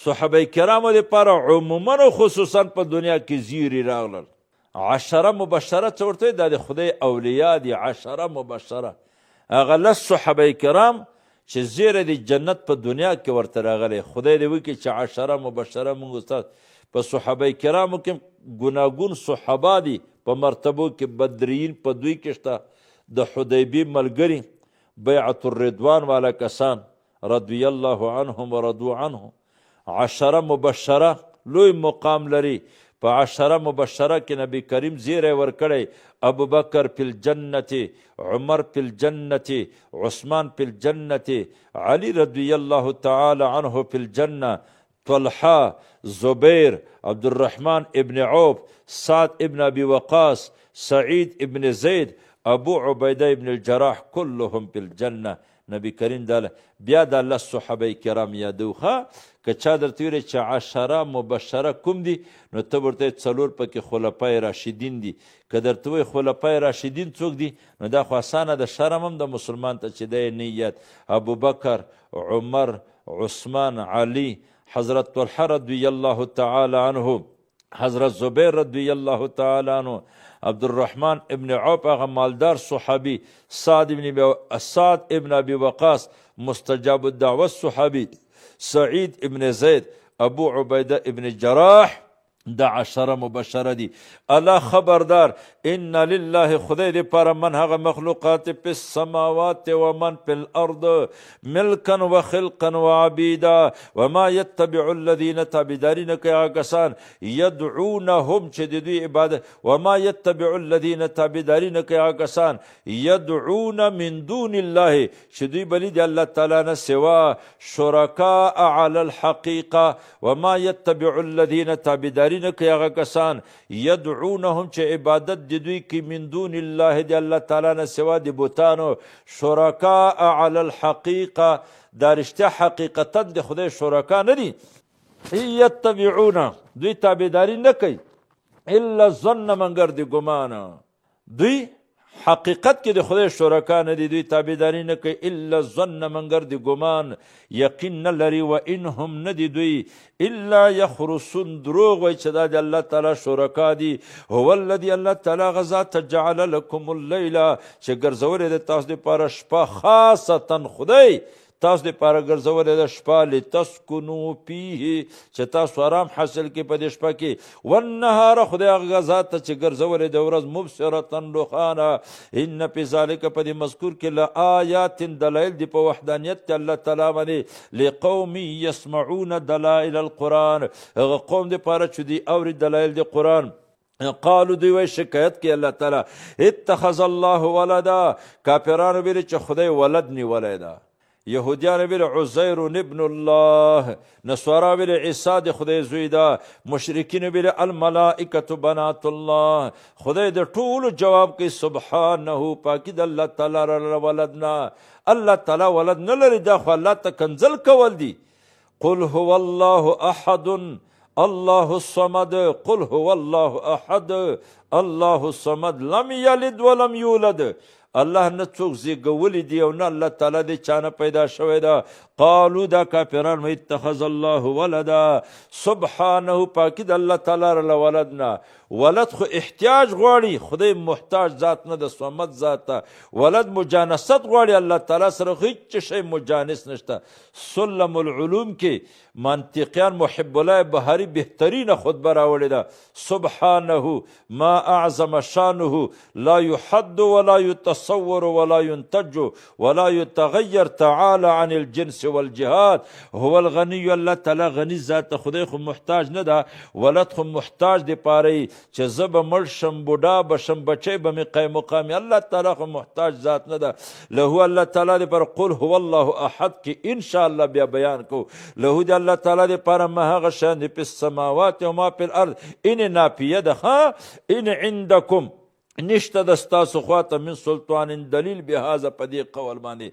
صحابه کرامو دپاره عموما او خصوصا په دنیا کې زیری راغلل عشره مبشره څه ورته دا د خدای اولیاء دي عشره مبشره هغه لس صحابه کرام چې زیره د جنت په دنیا کې ورته راغلی خدای دې وکړي چې عشره مبشره موږ استاد په صحابه کرامو کې ګوناګون صحابه دي په مرتبو کې بدرین په دوی کې شته د حدیبی ملګري بیعت الرضوان والا کسان رضی الله عنهم ورضوا عنه عشره مبشره لوی مقام لري په عشره مبشره کې نبی کریم زیری ورکړی ابو بکر فی الجنت عمر فی الجنت عثمان فی الجنت علی رضی الله تعالی عنه فی الجنه طلحه زبیر عبدالرحمن ابن عوف سعد ابن ابی وقاص سعید ابن زید ابو عبیده ابن الجراح كلهم فی الجنه نبی کریم داله بیا د الله صحابه کرام یادوخه که چا درته ویلې چې عشره مبشره کوم دي نو ته ورته څلور پکې خلفای راشدین دي که درته وایي خلفای راشدین څوک دي نو دا خو اسانه د شرم هم د مسلمان ته چې دی نیت ابوبکر عمر عثمان علی حضرت طلحه رضی الله تعالی عنه حضرت زبیر رضی الله تعالی عنه عبدالرحمن ابن عوف هغه مالدار صحابي سعد ابن ابي وقاص مستجاب الدعوه صحابي سعید ابن زید ابو عبیده ابن جراح دا 10 مبشره دي. الله خبردار ان لله خدای دې پاره من هغه مخلوقات په السماوات و من په الارض ملکا و خلقا و عبیدا وما يتبع الذين تابعدارین کوي هغه کسان يدعونهم چې د دوی عبادت وما يتبع الذين تابعدارین کوي هغه کسان يدعون من دون الله چې دوی بلی د الله تعالی نه سوا شرکاء علی الحقیقه وما يتبع الذين تابعدارین کوي هغه کسان یدعونهم چې عبادت د دوی کې من دون الله د الله تعالی نه سوا د بوتانو شرکاء علی الحقیقه دا رشته حقیقتا د خدای شرکا نه دي. یتبعون دوی تابعداري نه کوي الا الظن مگر د ګمان. دوی حقیقت کې د خدای شرکا نه دي، دوی تابعداري نه کوي الا الظن مگر د ګمان یقین نه لري. و انهم نه دي دوی الا یخرسون دروغ وایي چې دا د الله تعالی شرکا دي. هو الذي الله تعالی غذات جعل لكم اللیل چې ګرځولې د تاسو دپاره شپه خاصتا خدای تاسو دپاره ګرځولې ده شپه لتسکنو فیه چې تاسو آرام حاصل کړئ په دې شپه کې. والنهار خدای هغه ذات ته چې ګرځولې ده ورځ مبصرة روښانه. ان فی ذلک په دې مذکور کې لآیات دلایل دي په وحدانیت د الله تعالی باندې لقوم یسمعون دلائل القرآن هغه قوم دپاره چې دوی اوري دلایل د قرآن. قالو دوی وی شکایت کې الله تعالی اتخذ الله ولدا کافرانو ویل چې خدای ولد نیولی ده. یهودیان ویل عزیر ابن الله، نصارا ویل عیسی د خدای زوی ده، مشرکین ویل الملائکة بنات الله. خدای د ټولو جواب کوي سبحانه پاکی د الله تعالی را ولد نه. الله تعالی ولد نه لري، دا خو الله ته کنزل کول دي. قل هو الله احد الله الصمد قل هو الله احد الله الصمد لم یلد ولم یولد. الله نه څوک زیږولی دی او نه الله تعالی د چانه پیدا شوی ده. قالو دا کافران و اتخذ الله ولدا سبحانه پاکی د الله تعالی را ولد نه. ولد خو احتیاج غواړي، خدای محتاج ذات نه د صمد ذات ته. ولد مجانست غواړي، الله تعالی سره هیڅ شی مجانس نشته. سلم العلوم کې منطقیان محب الله بهاري بهترینه خطبه راوړې ده. سبحانه ما اعظم شانه لا يحد ولا يتصور ولا ينتج ولا يتغير تعالى عن الجنس والجهاد. هو الغني الله تعالی غنی ذات خدای خو محتاج نه ده. ولد خو محتاج دی پاره چې زه به مړ شم بوډا به شم بچی به مې قیم مقامي. الله تعالی خو محتاج ذات نه ده. له الله تعالی دی پر قل هو الله احد کې انشاءالله بیا بیان کو. له دی الله تعالی دی پر ما هغه شان دی په السماوات و ما په الارض ان نافیه ده. ها ان عندکم نشته د ستاسو خواته من سلطان دلیل بهذا په دې قول باندې.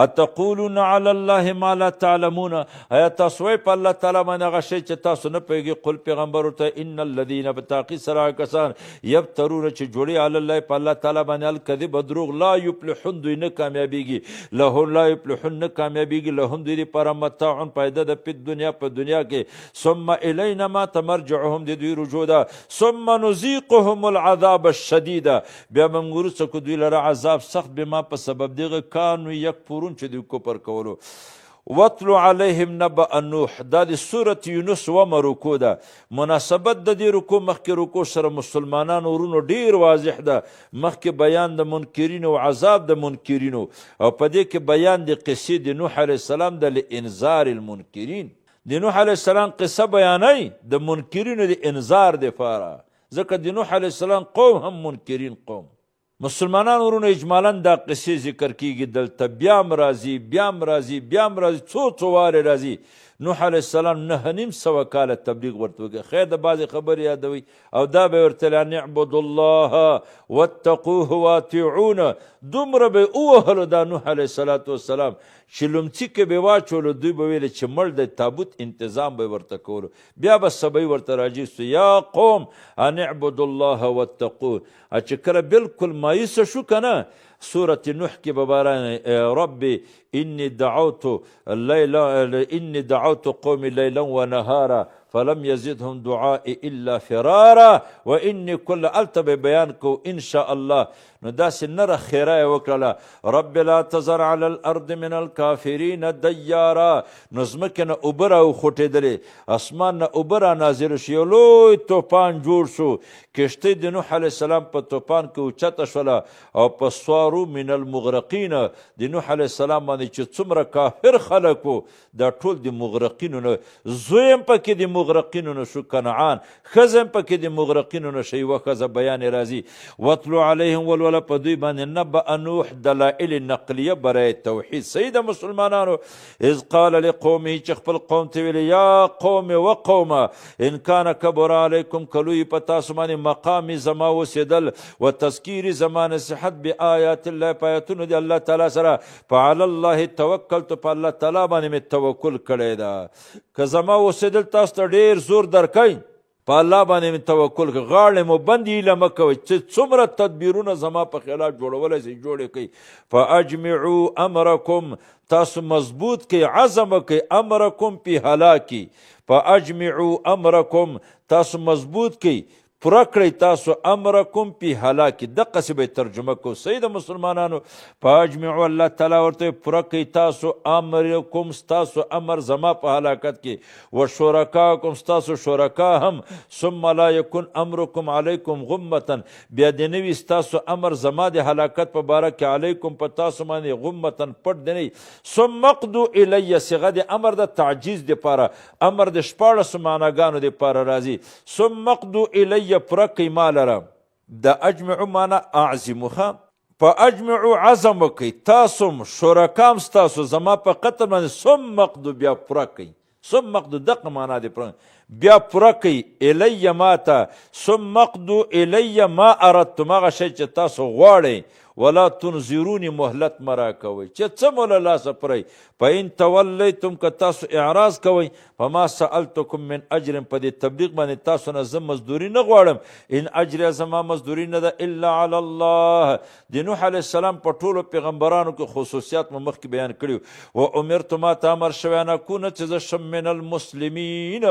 اتقولون علی الله ما لا تعلمون ایا تاسو وایئ په الله تعالی باندې هغه شی چې تاسو نه پوهېږئ. قل پیغمبر ورته ان الذین بتحقیق سره هغه کسان یفترون چې جوړي علی الله په الله تعالی باندې الکذب دروغ لا یفلحون دوی نه کامیابیږي. لهم لا یفلحون نه کامیابیږي. لهم دوی دپاره متاع پیدا ده په دنیا په دنیا کې. ثم الینا ما تمرجعهم د دوی رجوع ده. ثم نذیقهم العذاب الشدید بیا موږ وروسته دوی لره عذاب سخت بما په سبب دغه کانو یکفرون چې دوی کفر کولو. واتلو علیهم نبأ نوح دا د سورة یونس ومه رکو ده. مناسبت د دې رکو مخکې رکو سره مسلمانانو ورونو ډیر واضح ده. مخکې بیان د منکرینو او عذاب د منکرینو او په دې کې بیان د قصې د نوح علیه السلام د لانذار المنکرین. د نوح علیه السلام قصه بیانوي د منکرینو د انذار دپاره، ځکه د نوح علیه السلام قوم هم منکرین قوم. مسلمانان ورونو اجمالا دا قصې ذکر کیږي دلته بیام راځي بیام راځي بیام راځي څو وارې راځي. نوح علیه السلام 9.5 کاله تبلیغ ورته وکړ. خیر د بعضې خبرې یادوي او دا به ورته ان اعبدوا الله واتقوه واطیعونه دومره به ووهلو دا نوح علیه السلام چې لومڅي کې به واچولو. دوی به ویل چې مړ د تابوت انتظام به ورته کولو. بیا به سبی ورته راجع سو یا قوم ان اعبدوا الله واتقوه. چې کله بلکل مایوسه شو که نه سورة نوح کې به باران ربي إني دعوت قومي ليلا ونهارا فلم يزدهم دعائي الا فرارا واني كل الته بیان کو ان شاء الله. نو داسې نره خیره یې وکړله، رب لا تذر علی الارض من الکافرین دیارا. نو ځمکې نه اوبه راوخوټېدلې، اسمان نه اوبه رانازل شو، یو لوی توپان جوړ شو. کشتۍ د نوح علیه السلام په توپان کې اوچته شوله او په سوارو من المغرقین د نوح علیه السلام باندې چې څومره کافر خلک وو دا ټول د مغرقینو نه. زوی هم پکې د مغرقینو نه شو کنعان، ښځه هم پکې د مغرقینو نه شو. یوه ښځه بیان یې راځي واتلو علیهم ولوله په دوی باندې نبأ نوح دلائل نقلیه برای توحید. صحیح د مسلمانانو اذ قال لقومه چې خپل قوم ته ویلي یا قوم و قومه ان کان کبر علیکم کلوی په تاسو باندې مقامی زما اوسېدل و تذکیري زما نصیحت بآیات الله په آیاتونو د الله تعالی سره فعلی الله توکلت په الله تعالی باندې مې توکل کړی ده. که زما اوسېدل تاسو ته ډېر زور درکوي په الله باندې مې توکل کړ، غاړې مو بندې هیله مه کوئ چې څومره تدبیرونه زما په خلاف جوړولی شئ جوړې کوئ. فاجمعوا امرکم تاسو مضبوط کړئ، عزم وکړئ، امرکم پی هلاکی. فاجمعوا امرکم تاسو مضبوط کړئ، پوره کړئ تاسو امرکم پی هلاکی. دقسې به یې ترجمه کو. صحیح د مسلمانانو فاجمعوا الله تعالی ورته پوره کړئ تاسو امرکم ستاسو امر زما په هلاکت کې و شرکاکم ستاسو شرکا هم ثم لا یکن امرکم علیکم غمة بیا دې نه وي ستاسو امر زما د هلاکت په باره کې علیکم په تاسو باندې غمة پټ دی نه. ثم اقضوا الی صیغه د امر د تعجیز دپاره، امر د 14 معناګانو دپاره راځي. ثم اقضوا الی پرکی مالره د اجمعو معنا اعظموها. په اجمعو عزم وکئ تاسم شرکام ستاسو زما په قتل باندې ثم اقضوا بیا پوره کئ. ثم اقضوا دقه معنا دی بیا پوره کئ الی ماته. ثم اقضوا الی ما اردتم هغه شی چې تاسو غواړئ ولا تنظروني مهلت مرا کوئ چې څه مو له لاسه پرئ. فإن تولیتم که تاسو اعراض کوئ فما سألتکم من اجر په دې تبلیغ باندې تاسو نه زه مزدوري نه غواړم. ان اجر زما مزدوري نه ده الا علی الله. د نوح علیه السلام په ټولو پیغمبرانو کې خصوصیات مو مخکې بیان کړي و امرت ما ته امر شوی ان اکونه چې زه شم من المسلمین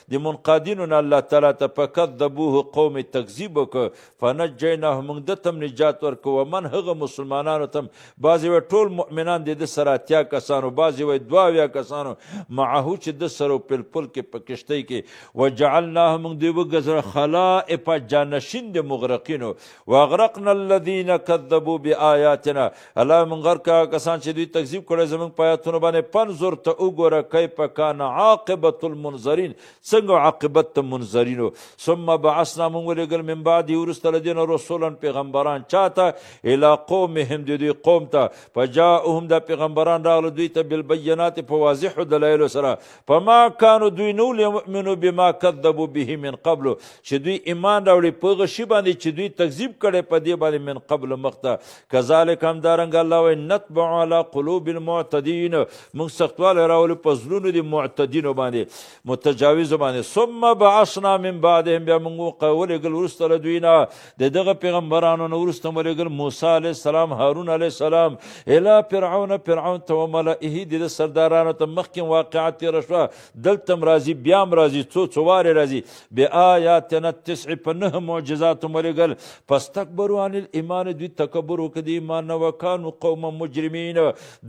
د منقادینو نه الله تعالی ته. فکذبوه قوم تکذیب وکړه فنجیناه موږ ده ته نجات ورکړو. ومن هغه مسلمانانو ته بعضې وایي ټول مؤمنان د ده سره 80 کسانو، بعضې وایي 72 کسانو معهو چې ده سره په پل کې په کشتۍ کې وجعلناه موږ دوی وګرځوله خلائف جانشین د مغرقینو واغرقنا الذین کذبوا بآیاتنا. الله موږ غرق هغه کسان چې دوی تکذیب کړی زموږ په آیاتونو باندې. فانظر ته وګوره کیف کان عاقبة المنذرین څنګه عاقبت د منذرینو. ثم بعثنا موږ ولېږل من بعد وروسته له دې نه رسولا پیغمبران چاته الى قومهم د دوی قوم ته. فجاءهم دا پیغمبران راغله دوی ته بالبینات په واضحو دلایلو سره. فما کانو دوی نو لیؤمنو بما کذبوا به من قبل چې دوی ایمان راوړي په هغه شي باندې چې دوی تکذیب کړی په دې باندې من قبل مخته. کذلک همدارنګه الله وایي نطبع علی قلوب المعتدین موږ سختوالی راولو په زړونو د معتدینو باندې متجاوزو باندې. ثم بعثنا من بعدهم بیا موږ ولېږل وروسته له دوی نه د دغه پیغمبرانو نه وروسته مو لېږل موسی علیه السلام، هارون علیه السلام الی فرعون ته و ملئه د سردارانو ته. مخکې واقعات تېره شوه دلته هم راځي بیا هم راځي څو وارې راځي. بآیاتنا 9 په 9 معجزاتو مو لېږل. فاستکبروا عن الایمان دوی تکبر وکړه د ایمان نه وکانو قوما مجرمین.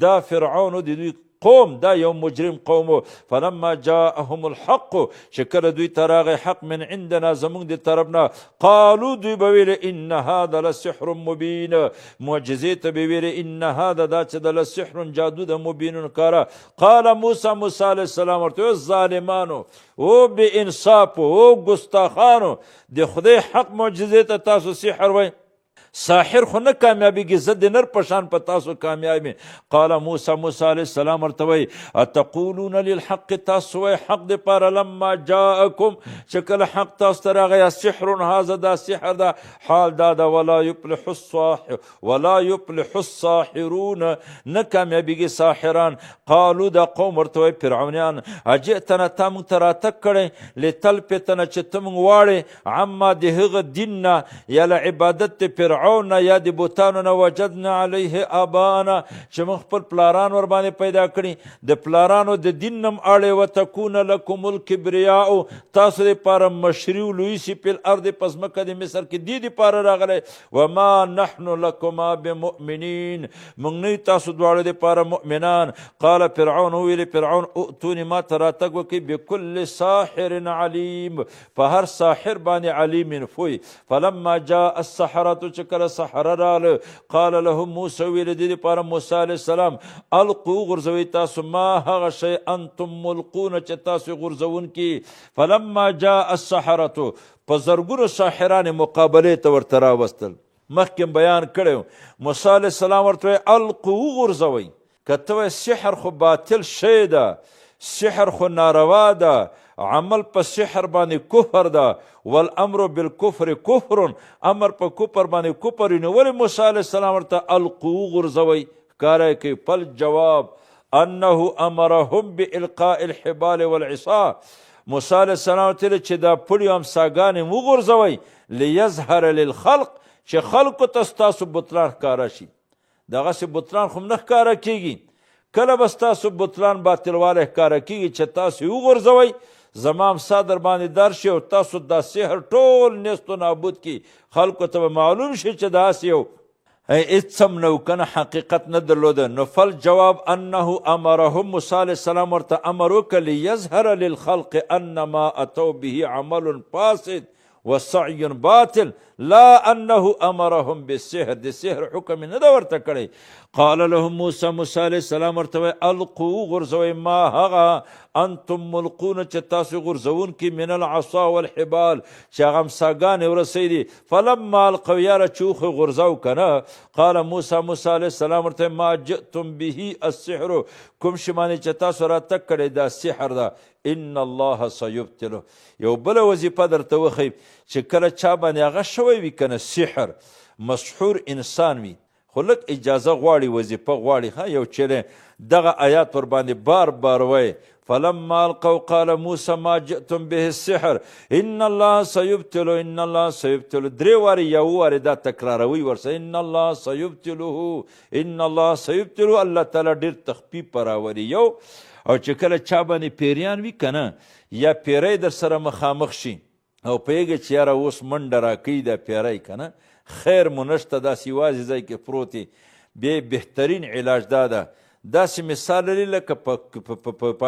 دا فرعون د دوی قوم دا یو مجرم قوم. فلما جاءهم الحق چې کله دوی ته راغی حق من عندنا زموږ د طرف نه قالو دوی به ویلې ان هذا لسحر مبین. معجزې ته به ویلې ان هذا دا چې د لسحر جادو د مبین کاره. قال موسی علیه السلام ورته ظالمانو او بې انصافو او ګستاخانو د خدای حق معجزې ته تاسو سحر وایئ. ساحر خو نه کامیابیږي زه د نر په شان په تاسو کامیاب یم. قال موسی علیه السلام ورته وایي اتقولون للحق تاسو وایئ حق دپاره لما جاءکم چې کله حق تاسو ته راغی سحر هذا دا سحر ده حال دا ده ولا یفلح الساحرون نه کامیابیږي ساحران. قالو دا قوم ورته وایي فرعونیان اجئتنا تا موږ ته راتګ کړی لتلفتنا چې ته موږ واړې عما د هغه دین نه یا له عبادت د فرعون فرعون نه یا د بوتانو نه وجدنا علیه آباءنا چې موږ خپل پلاران ور باندې پیدا کړي د پلارانو د دین نم اړې وتکون لکم الکبریاء تاسو دپاره مشري و لوی سي په الارض په ځمکه د مصر کې دې دپاره راغلی وما نحن لکما بمؤمنین موږ نه تاسو دواړو دپاره مؤمنان قال فرعون ویل فرعون ائتوني ما ته راتګ وکړئ بکل ساحر علیم په هر ساحر باندې علیم فوی فلما جاء السحرة چې کله سحره راغله قال لهم موسی ویل دې دپاره موسی علیه السلام القو غورځوئ تاسو ما هغه شی انتم ملقون چې تاسو غورځوونکي فلما جاء السحرة په زرګونو ساحران مقابلې ته ورته راوستل مخکې بیان کړی موسی علیه السلام ورته القو غورځوئ که ته سحر خو باطل شی ده سحر خو ناروا ده عمل په سحر باندې کفر ده والامر بالکفر کفر امر په کفر باندې کفر نو ولې موسی علیه السلام ورته القو غورځوئ کاره کوي فل جواب انه امرهم بالقاء الحبال والعصا موسی علیه السلام ته چې دا پړي امساګانې وغورځوئ لیظهر للخلق چې خلقو ته ستاسو بطلان ښکاره شي دغسې بطلان خو نه ښکاره کیږي کله به ستاسو بطلان باطلوالی ښکاره کیږي چې تاسو یې وغورځوئ زما امسا در باندې در شي او تاسو دا سحر ټول نیست و نابود کی خلکو ته به معلوم شي چې داسې یو هېڅ هم نه و کنه حقیقت نه درلوده نو فل جواب انه امرهم موسی علیه السلام ورته امر وکړه لیظهر للخلق انما اتوا به عمل فاسد وسعی باطل لا انه امرهم بالسحر د سحر حکم نه ده ورته کړی قال لهم موسی علیه السلام ورته وایي القو غورځوئ ما هغه انتم ملقون چې تاسو غورځوونکي من العصا والحبال چې هغه امساګانې ورسئ دي فلما القوا یاره چې وخې غورځو که نه قال موسی علیه السلام ورته ما جئتم به السحر کوم شي باندې چې تاسو راتګ کړی دا سحر ده ان الله سیبطله یو بله وظیفه درته وښیم چې کله چا باندې هغه شوی وي که نه سحر مسحور انسان وي خو لږ اجازه غواړي وظیفه غواړي یو چیرې دغه آیات ور باندې بار بار وایي فلما القوا قال موسی ما جئتم به السحر ان الله سيبطله ان الله سيبطله درې وارې یو وارې دا تکراروي ورسره ان الله سيبطله ان الله سيبطله الله تعالی ډېر تخفیف راولي یو او چې کله چا باندې پیریان وي که نه یا پیری در سره مخامخ شي او پوهېږي چې یاره اوس منډه راکوي دا پیری که نه خیر مو نشته داسې یوازې ځای کې پروت دی بیا بهترین علاج دا ده داسې مثال لري لکه په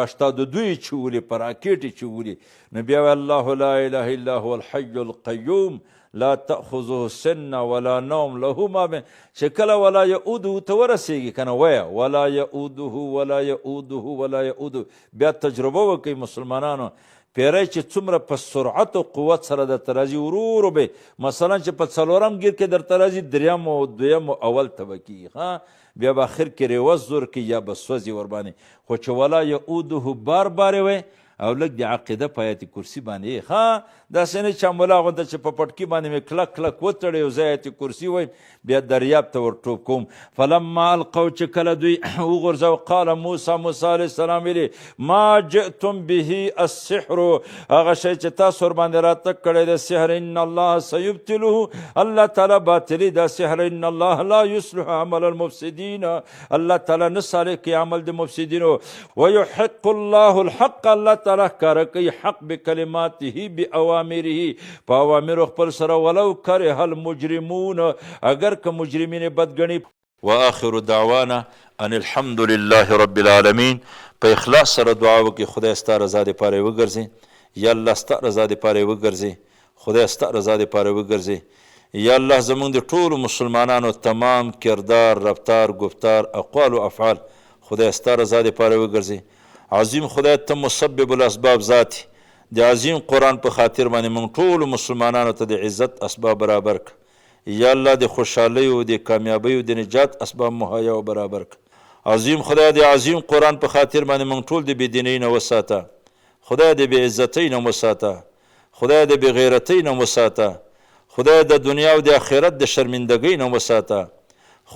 82 یې چولي په راکېټ یې چولي نو بیا الله لا اله الا هو الحي القیوم لا تأخذه سن ولا نوم له ما بین چې کله ولا یعوده ته ورسېږي که نه وایه ولا یعوده ولا یعوده ولا یعوده بیا تجربه وکړئ مسلمانانو پیری چې څومره په سرعت او قوت سره درته راځي ورو ورو به مثلا چې په څلورم ګیر کې درته راځي دریم او دویم او اول ته به کېږي بیا به اخر کې ریوز زور کې یا به سوځي ورباندې خو چې ولا یعوده بار بار وی او لږ د عقیده په آیت کرسي باندې داسې نه چې ملا غونته چې په پټکي باندې مې کلک کلک وتړی او زه آیت کرسي وایم بیا دریاب ته ور ټوپ کوم فلما القوا چې کله دوی وغورځو قال موسی علیه السلام ویلي ما جئتم به السحر هغه شی چې تاسو ور باندې راتګ کړی د سحر ان الله سیبطله الله تعالی باطلي دا سحر ان الله لا یصلح عمل المفسدین الله تعالی نه صالح کوي عمل د مفسدینو ویحق الله الحق الله تعالی ښکاره کوي حق بکلماته باوامره په اوامرو خپل سره ولو کرح المجرمون اگر که مجرمین بدګني واخر دعوانا ان الحمد لله رب العالمین په اخلاص سره دعا وکړي خدای ستا رضا دپاره یې وګرځي یا الله ستا رضا دپاره یې وګرځي خدای ستا رضا دپاره وګرځي یا الله زمونږ د ټولو مسلمانانو تمام کردار رفتار گفتار اقوال و افعال خدای ستا رضا دپاره وګرځي عظیم خدای ته مسبب الاسباب ذاتی د عظیم قرآن په خاطر باندې موږ ټولو مسلمانانو ته د عزت اسباب برابر کړه یا الله د خوشحالۍ او د کامیابۍ او د نجات اسباب مهیا او برابر کړه عظیم خدای د عظیم قرآن په خاطر باندې موږ ټول د بېدینۍ نه وساته خدای د بېعزتۍ نه وساته خدای د بېغیرتۍ نه وساته خدای د دنیا او د آخرت د شرمندګۍ نه وساته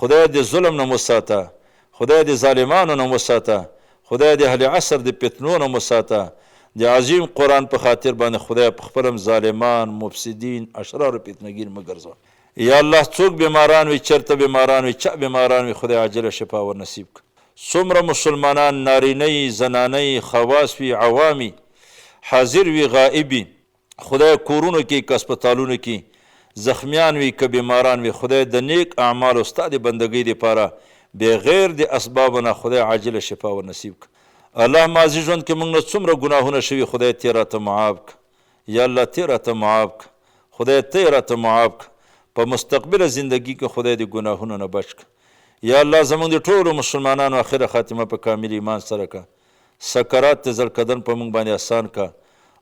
خدای د ظلم نه وساته خدای د ظالمانو نه وساته خدای د اهل عصر د فتنو نه وساته د عظیم قرآن په خاطر باندې خدای په خپل ظالمان مفسدین اشرار فتنهګیر مه ګرځوه یا الله څوک بیماران وي، چېرته بیماران وي، چا بیماران وي، خدای عاجله شفا ور نصیب کړه. څومره مسلمانان نارینه زنانه خواص وي، عوامي، حاضر وي، غائبي، خدای کورونو کې که هسپتالونو کې زخمیان وي که بیماران وي، خدای د نیک اعمالو ستا د بندګۍ دپاره بغیر د اسبابو نه خدای عاجله شفا ور نصیب کړه. الله ماضي ژوند کې موږ نه څومره ګناهونه شوي، خدای ته راته معاف کړه. یا الله ته راته معاف کړه، خدای ته راته معاف کړه. په مستقبله زندگی کې خدای د ګناهونو نه بچ کړه. یا الله زموږ د ټولو مسلمانانو آخره خاتمه په کامل ایمان سره کړه. سکرات ته ذوالقدر په موږ باندې آسان کړه.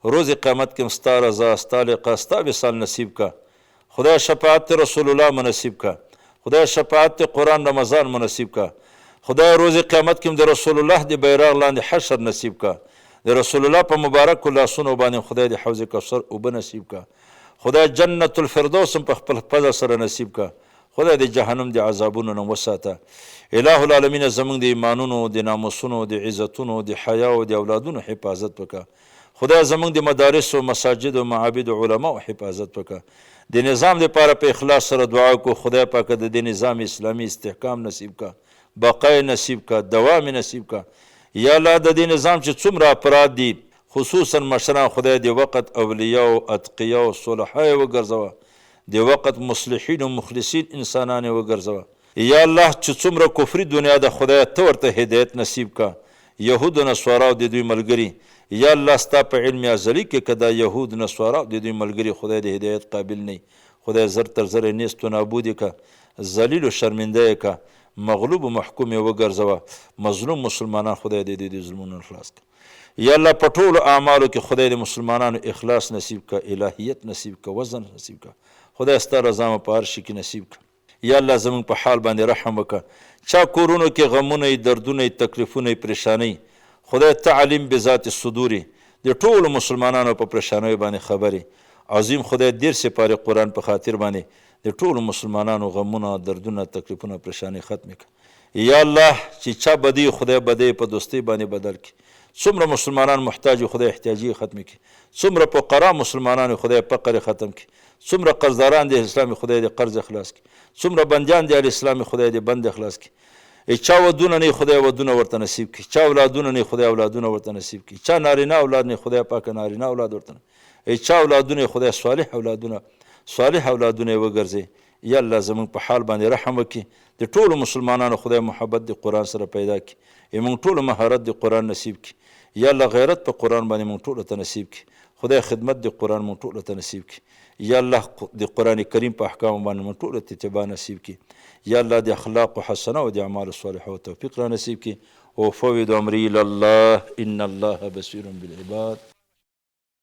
روز قیامت کې ستا رضا، ستا لقا، ستا وصال نصیب کړه. خدای شفاعت رسول الله منصیب کړه. خدای شفاعت قرآن رمضان منصیب کړه. خدای روز قیامت کې د رسول الله د بیرغ لاندې حشر نصیب کړه. د رسول الله په مبارک لاسونو باندې خدای د حوض کوثر اوبه نصیب کړه. خدای جنت الفردوس په خپل فضل سره نصیب کړه. خدای د جهنم د عذابونو نه وساته. الہ العالمین زموږ د ایمانونو، د ناموسونو، د عزتونو، د حیا او د اولادونو حفاظت وکړه. خدای زموږ د مدارس او مساجد او معابد او علماء حفاظت وکړه. د نظام لپاره په اخلاص سره دعا کو. خدای پاک د دې نظام اسلامي استحکام نصیب کړه، بقای نصیب کړه، دوام نصیب کړه. یا الله د دې نظام چې څومره افراد دي، خصوصا مشران، خدای د وقت اولیاء او اتقیا او صلحای وګرځوه. د وقت مصلحین او مخلصین انسانان وګرځوه. یا الله چې څومره کفري دنیا د خدای ته ورته هدایت نصیب کړه. یهود و نصارا د دوی ملګري، یا الله ستا په علم ازلی کې که دا یهود نصارا د دوی ملګري خدای د هدایت قابل نه، خدای زر تر زر نیست و نابود یې که، ذلیل و شرمنده یې که، مغلوب و محکوم یې وګرځوه. مظلوم مسلمانان خدای د دې ظلمونو خلاص کړه. یا الله په ټولو اعمالو کې خدای د مسلمانانو اخلاص نصیب کړه، الهیت نصیب کړه، وزن نصیب کړه. خدای ستا رضا مو په هر شي کې نصیب کړه. یا الله زموږ په حال باندې رحم وکړه. چا کورونو کې غمونه، دردونه، تکلیفونه، پریشانۍ، خدای تعلیم بذات الصدور د ټولو مسلمانانو په پریشانیو باندې خبرې. عظیم خدای دیر سپارې قرآن په خاطر باندې د ټولو مسلمانانو غمونه، دردونه، تکلیفونه، پریشانۍ ختم کړه. یا الله چې چا بدی، خدای بدی په دوستۍ باندې بدل کړي. څومره مسلمانان محتاج، خدای احتیاجي ختم کړي. څومره فقرا مسلمانان، خدای فقر ختم کړي. څومره قرضداران د اسلام، خدای د قرض خلاص کړي. څومره بندیان د اسلام، خدای د بند خلاص کړي. چا ودونه نه، خدای ودونه ورته نصیب کړي. چا اولادونه نه، خدای اولادونه ورته نصیب کړي. چا نارینه اولاد نه، خدای پاک نارینه اولاد ورته. چا اولادونه، خدای صالح اولادونه، صالح اولادونه وګرځي. یا الله زموږ په حال باندې رحم وکړي. د ټولو مسلمانانو خدای محبت د قرآن سره پیدا کړي. موږ ټولو مهارت د قرآن نصیب کړي. یا الله غیرت په قرآن باندې موږ ټولو ته نصیب کړي. خدای خدمت د قرآن موږ ټولو ته نصیب کړي. یا الله د قرآن کریم په احکام باندې موږ ټولو ته اتباع نصیب کړي. یا الله د اخلاق حسنه او د اعمال صالحه توفیق را نصیب کړي. وفوض امری الی الله ان الله بصیر بالعباد.